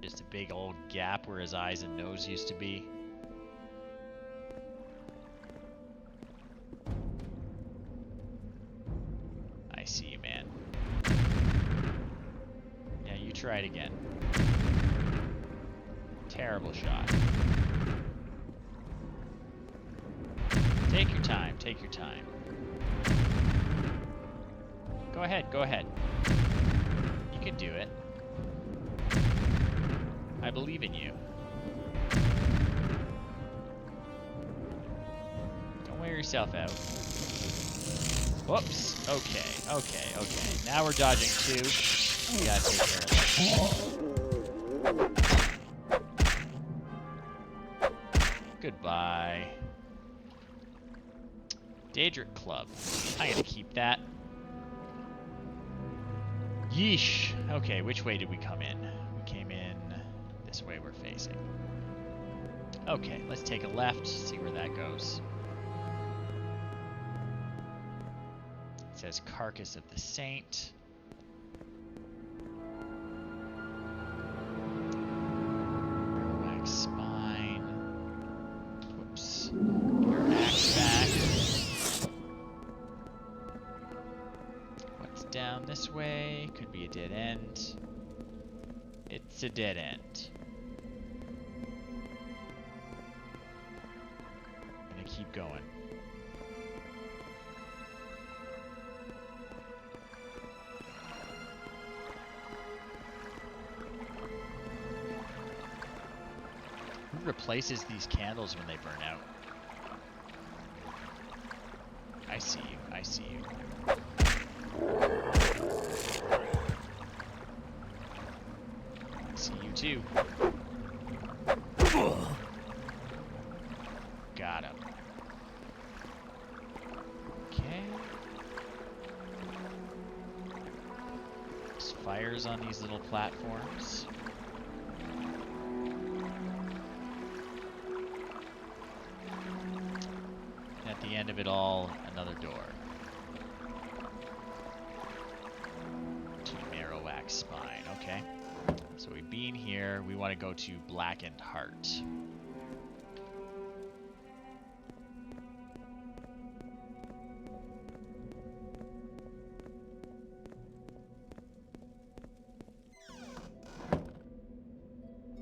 Just a big old gap where his eyes and nose used to be. I see you, man. Yeah, you try it again. Terrible shot. Take your time, take your time. Go ahead, go ahead. You can do it. I believe in you. Don't wear yourself out. Whoops. Okay, okay, okay. Now we're dodging two. We gotta take care of that. Goodbye. Daedric Club. I'm gonna keep that. Yeesh. Okay, which way did we come in? We came in this way we're facing. Okay, let's take a left, see where that goes. It says Carcass of the Saint. Wax spine. Whoops. Your axe back. What's down this way? Could be a dead end. It's a dead end. I'm gonna keep going. Who replaces these candles when they burn out? I see you, I see you. I see you too. Got him. Okay. There's fires on these little platforms. At the end of it all, another door. To Marrowax Spine, okay. So we've been here, we want to go to Blackened Heart.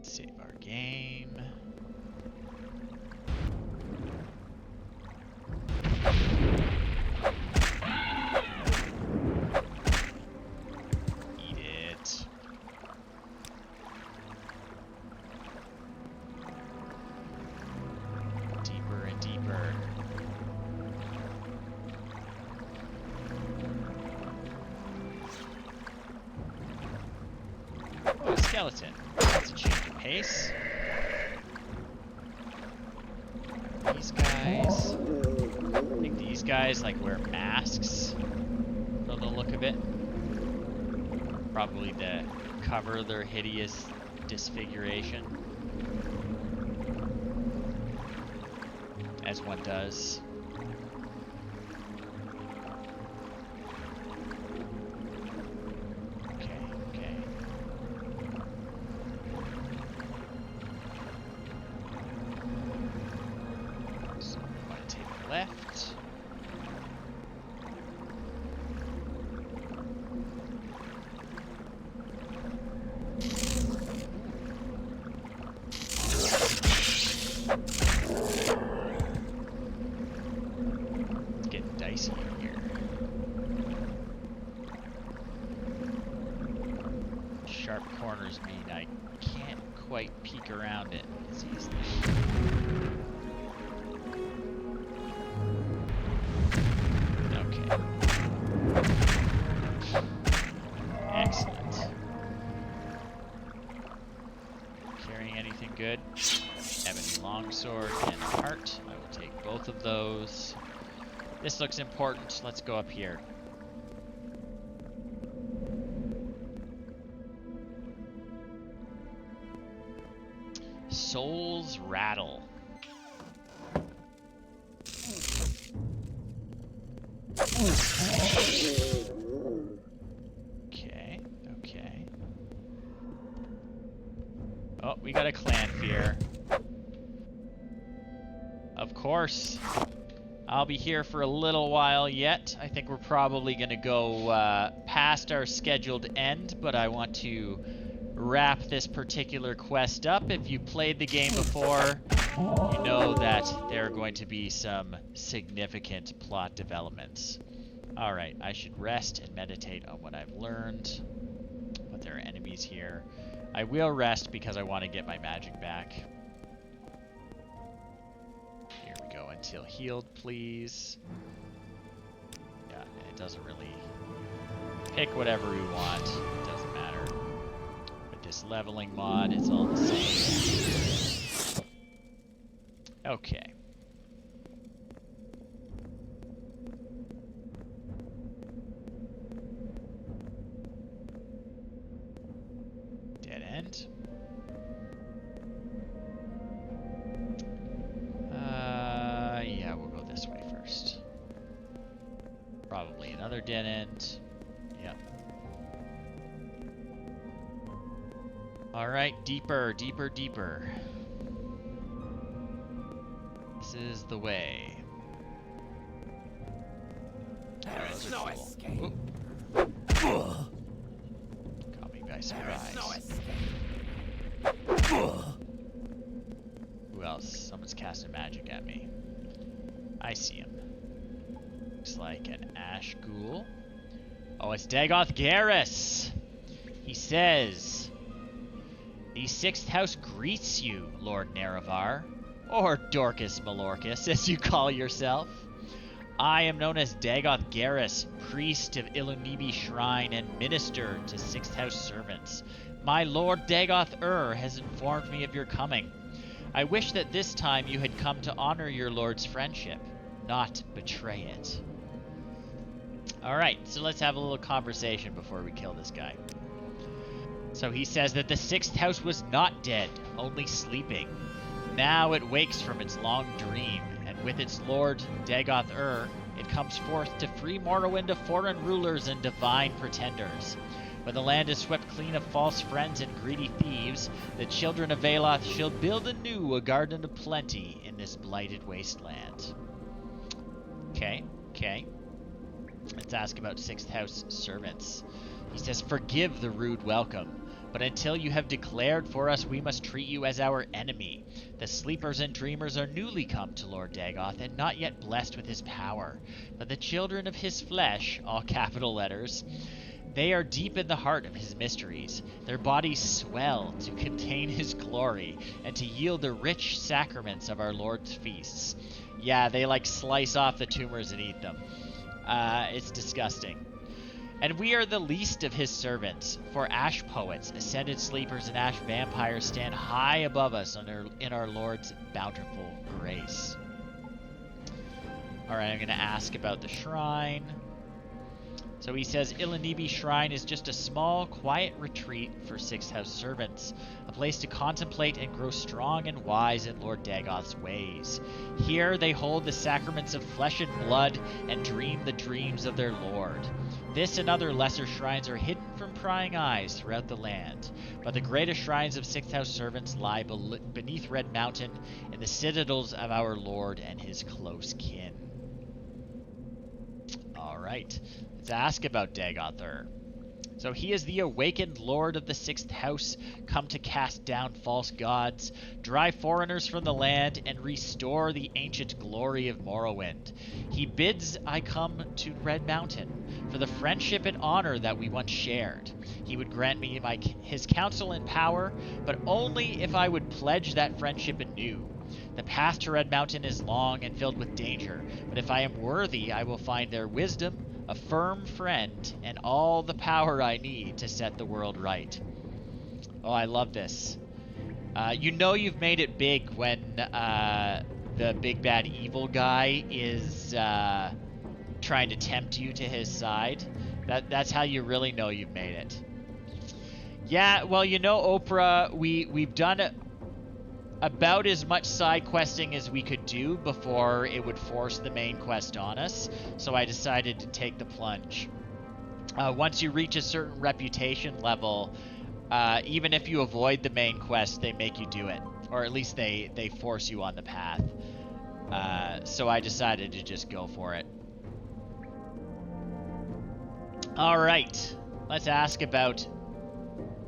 Save our game. Eat it. Deeper and deeper. Oh, a skeleton. That's a change of pace. These guys. I think these guys like wear masks from the look of it. Probably to cover their hideous disfiguration. As one does. Okay, okay. So we want to take a left. It's getting dicey in here. Sharp corners mean I can't quite peek around it as easily. Okay. Excellent. Carrying anything good? Ebony longsword and heart. I will take both of those. This looks important. Let's go up here. Soul's Rattle. Oh, we got a clan fear. Of course. I'll be here for a little while yet. I think we're probably going to go past our scheduled end, but I want to wrap this particular quest up. If you played the game before, you know that there are going to be some significant plot developments. Alright, I should rest and meditate on what I've learned. But there are enemies here. I will rest because I want to get my magic back. Here we go. Until healed, please. Yeah, it doesn't really... Pick whatever we want. It doesn't matter. With this leveling mod, it's all the same. Okay. Dead end. Yeah, we'll go this way first. Probably another dead end. Yep. Alright, deeper, deeper, deeper. This is the way. There's no escape. Caught me by surprise. No escape. Who else? Someone's casting magic at me. I see him. Looks like an ash ghoul. Oh, it's Dagoth Garrus! He says, "The sixth house greets you, Lord Nerevar, or Dorcas Malorcus, as you call yourself. I am known as Dagoth Garrus, priest of Ilunibi Shrine and minister to sixth house servants. My lord Dagoth has informed me of your coming. I wish that this time you had come to honor your lord's friendship, not betray it." Alright, so let's have a little conversation before we kill this guy. So he says that the sixth house was not dead, only sleeping. Now it wakes from its long dream, and with its lord, Dagoth it comes forth to free Morrowind of foreign rulers and divine pretenders. When the land is swept clean of false friends and greedy thieves, the children of Veloth shall build anew a garden of plenty in this blighted wasteland. Okay. Let's ask about sixth house servants. He says, "Forgive the rude welcome, but until you have declared for us, we must treat you as our enemy. The sleepers and dreamers are newly come to Lord Dagoth and not yet blessed with his power. But the children of his flesh, all capital letters, they are deep in the heart of his mysteries. Their bodies swell to contain his glory and to yield the rich sacraments of our Lord's feasts." Yeah, they like slice off the tumors and eat them. It's disgusting. "And we are the least of his servants, for ash poets, ascended sleepers, and ash vampires stand high above us in our Lord's bountiful grace." Alright, I'm going to ask about the shrine. So he says, "Ilunibi Shrine is just a small, quiet retreat for sixth house servants, a place to contemplate and grow strong and wise in Lord Dagoth's ways. Here they hold the sacraments of flesh and blood and dream the dreams of their Lord. This and other lesser shrines are hidden from prying eyes throughout the land, but the greatest shrines of sixth house servants lie beneath Red Mountain in the citadels of our Lord and his close kin." Alright, let's ask about Dagoth. So he is the awakened lord of the sixth house, come to cast down false gods, drive foreigners from the land, and restore the ancient glory of Morrowind. He bids I come to Red Mountain for the friendship and honor that we once shared. He would grant me his counsel and power, but only if I would pledge that friendship anew. The path to Red Mountain is long and filled with danger, but if I am worthy, I will find their wisdom, a firm friend, and all the power I need to set the world right. Oh, I love this. You know you've made it big when the big bad evil guy is trying to tempt you to his side. That's how you really know you've made it. Yeah, well, you know, Oprah, we've done about as much side questing as we could do before it would force the main quest on us, so I decided to take the plunge. Once you reach a certain reputation level, Even if you avoid the main quest, they make you do it. Or at least they force you on the path. So I decided to just go for it. Alright, let's ask about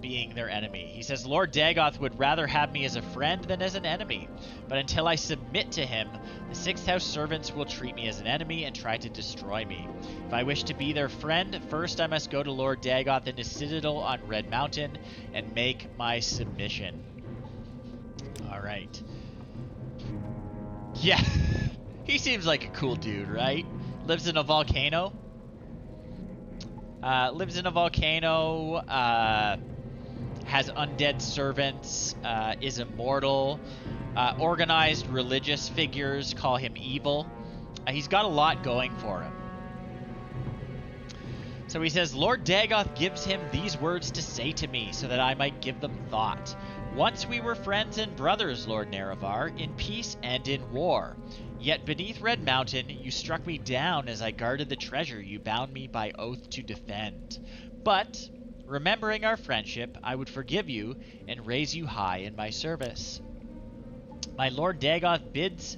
being their enemy. He says, Lord Dagoth would rather have me as a friend than as an enemy, but until I submit to him, the Sixth House servants will treat me as an enemy and try to destroy me. If I wish to be their friend, first I must go to Lord Dagoth in his citadel on Red Mountain and make my submission. Alright. Yeah, he seems like a cool dude, right? Lives in a volcano. Has undead servants, is immortal. Organized religious figures call him evil. He's got a lot going for him. So he says, Lord Dagoth gives him these words to say to me, so that I might give them thought. Once we were friends and brothers, Lord Nerevar, in peace and in war. Yet beneath Red Mountain, you struck me down as I guarded the treasure you bound me by oath to defend. But, remembering our friendship, I would forgive you and raise you high in my service. My Lord Dagoth bids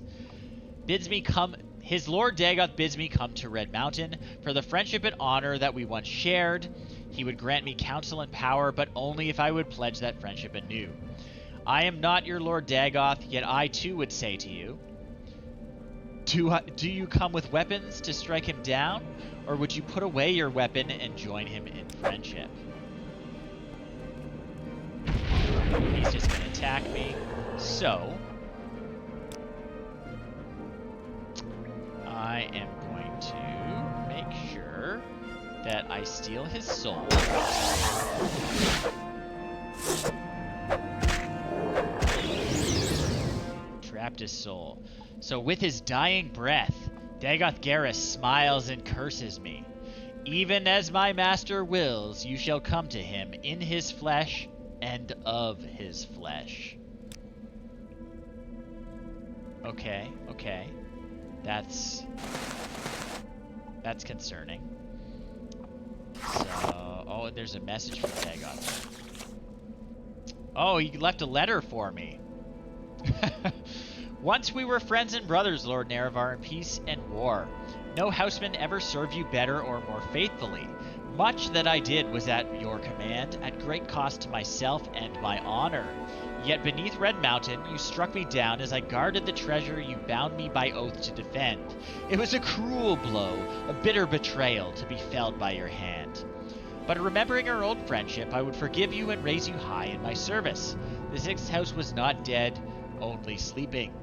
me come. His Lord Dagoth bids me come to Red Mountain for the friendship and honor that we once shared. He would grant me counsel and power, but only if I would pledge that friendship anew. I am not your Lord Dagoth, yet I too would say to you, do you come with weapons to strike him down, or would you put away your weapon and join him in friendship? He's just going to attack me. So, I am going to make sure that I steal his soul. Trapped his soul. So with his dying breath, Dagoth Garrus smiles and curses me. Even as my master wills, you shall come to him in his flesh and of his flesh. Okay. That's concerning. So, oh, there's a message from Dagoth. Oh, he left a letter for me. Once we were friends and brothers, Lord Nerevar, in peace and war. No houseman ever served you better or more faithfully. Much that I did was at your command, at great cost to myself and my honor. Yet beneath Red Mountain, you struck me down as I guarded the treasure you bound me by oath to defend. It was a cruel blow, a bitter betrayal to be felled by your hand. But remembering our old friendship, I would forgive you and raise you high in my service. The Sixth House was not dead, only sleeping.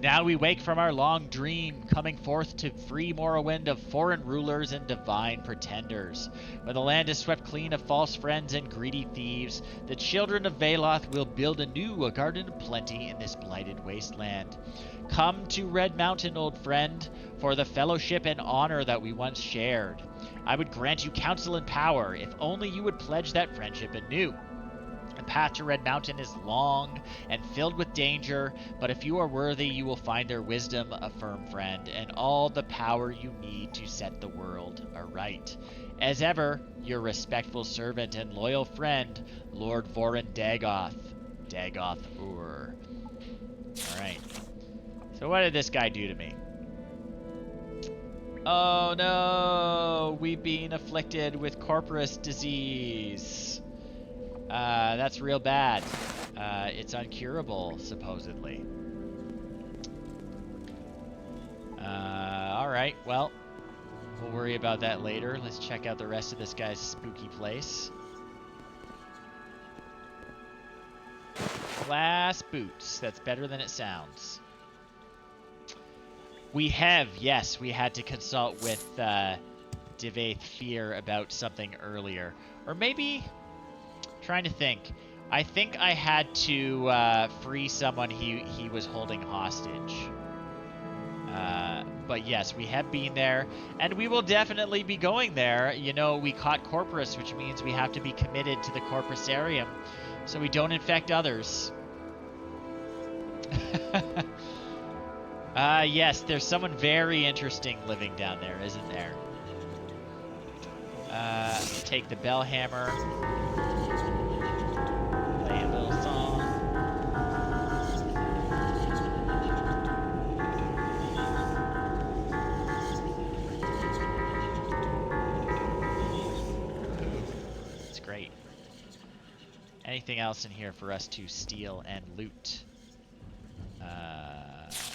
Now we wake from our long dream, coming forth to free Morrowind of foreign rulers and divine pretenders. When the land is swept clean of false friends and greedy thieves, the children of Veloth will build anew a garden of plenty in this blighted wasteland. Come to Red Mountain, old friend, for the fellowship and honor that we once shared. I would grant you counsel and power, if only you would pledge that friendship anew. The path to Red Mountain is long and filled with danger, but if you are worthy, you will find their wisdom a firm friend, and all the power you need to set the world aright. As ever, your respectful servant and loyal friend, Lord Vorin Dagoth. Dagoth Ur. Alright. So what did this guy do to me? Oh no! We've been afflicted with corporous disease. That's real bad. It's incurable, supposedly. Alright, well, we'll worry about that later. Let's check out the rest of this guy's spooky place. Glass boots. That's better than it sounds. We had to consult with Divaith Fear about something earlier. Or maybe... Trying to think. I think I had to free someone he was holding hostage. But yes, we have been there, and we will definitely be going there. You know, we caught Corporus, which means we have to be committed to the Corpusarium, so we don't infect others. Yes, there's someone very interesting living down there, isn't there? Take the bell hammer. Anything else in here for us to steal and loot?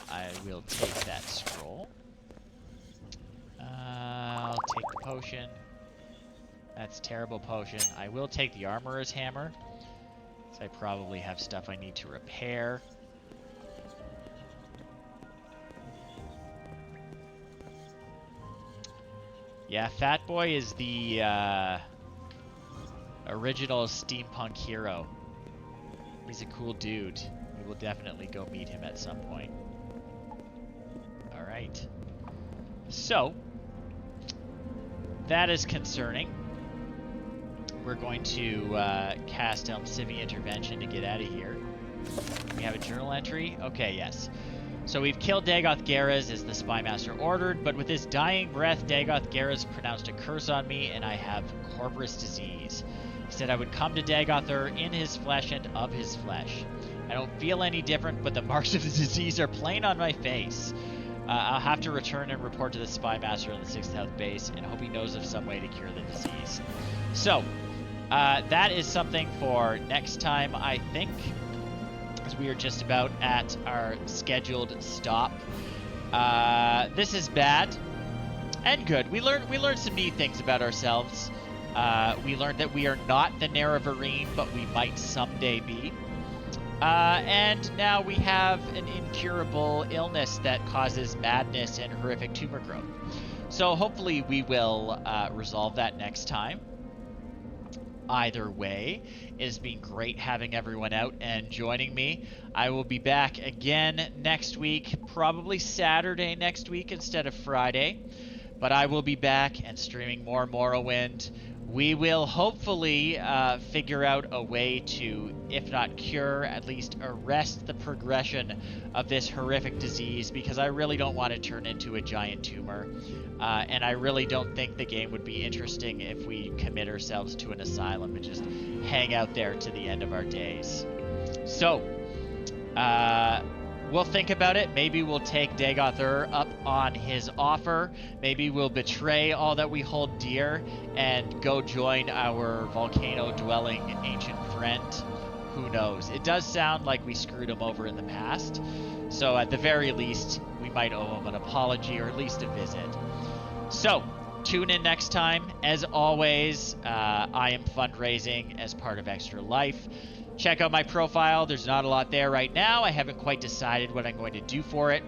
I will take that scroll. I'll take the potion. That's terrible potion. I will take the armorer's hammer. So I probably have stuff I need to repair. Yeah, Fat Boy is the original steampunk hero. He's a cool dude. We will definitely go meet him at some point. Alright. So, that is concerning. We're going to cast Elmsivi Intervention to get out of here. We have a journal entry? Okay, yes. So we've killed Dagoth Geras as the Spymaster ordered, but with his dying breath, Dagoth Geras pronounced a curse on me, and I have Corporous disease. He said I would come to Dagoth in his flesh and of his flesh. I don't feel any different, but the marks of the disease are plain on my face. I'll have to return and report to the Spymaster on the 6th House base, and hope he knows of some way to cure the disease. So, that is something for next time, I think, as we are just about at our scheduled stop. This is bad and good. We learned some neat things about ourselves. We learned that we are not the Nerevarine, but we might someday be. And now we have an incurable illness that causes madness and horrific tumor growth. So hopefully we will resolve that next time. Either way, it has been great having everyone out and joining me. I will be back again next week, probably Saturday next week instead of Friday. But I will be back and streaming more Morrowind. We will hopefully figure out a way to, if not cure, at least arrest the progression of this horrific disease, because I really don't want to turn into a giant tumor. And I really don't think the game would be interesting if we commit ourselves to an asylum and just hang out there to the end of our days. So, we'll think about it. Maybe we'll take Dagoth up on his offer. Maybe we'll betray all that we hold dear and go join our volcano-dwelling ancient friend. Who knows? It does sound like we screwed him over in the past. So at the very least, we might owe him an apology or at least a visit. So, tune in next time. As always, I am fundraising as part of Extra Life. Check out my profile. There's not a lot there right now. I haven't quite decided what I'm going to do for it.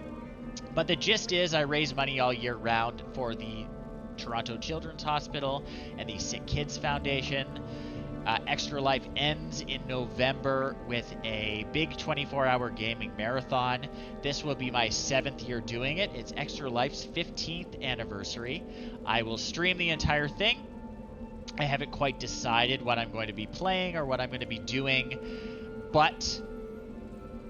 But the gist is I raise money all year round for the Toronto Children's Hospital and the Sick Kids Foundation. Extra Life ends in November with a big 24-hour gaming marathon. This will be my 7th year doing it. It's Extra Life's 15th anniversary. I will stream the entire thing. I haven't quite decided what I'm going to be playing or what I'm going to be doing, but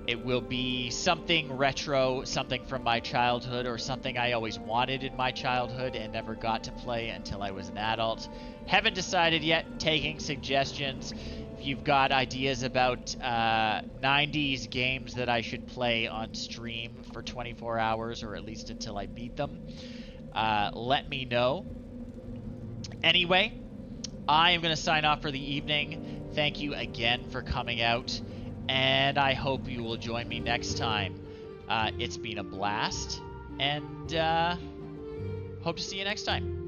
it will be something retro, something from my childhood, or something I always wanted in my childhood and never got to play until I was an adult. Haven't decided yet, taking suggestions. If you've got ideas about 90s games that I should play on stream for 24 hours, or at least until I beat them, let me know. Anyway, I am going to sign off for the evening. Thank you again for coming out, and I hope you will join me next time. It's been a blast, and hope to see you next time.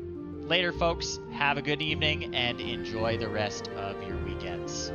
Later, folks. Have a good evening, and enjoy the rest of your weekends.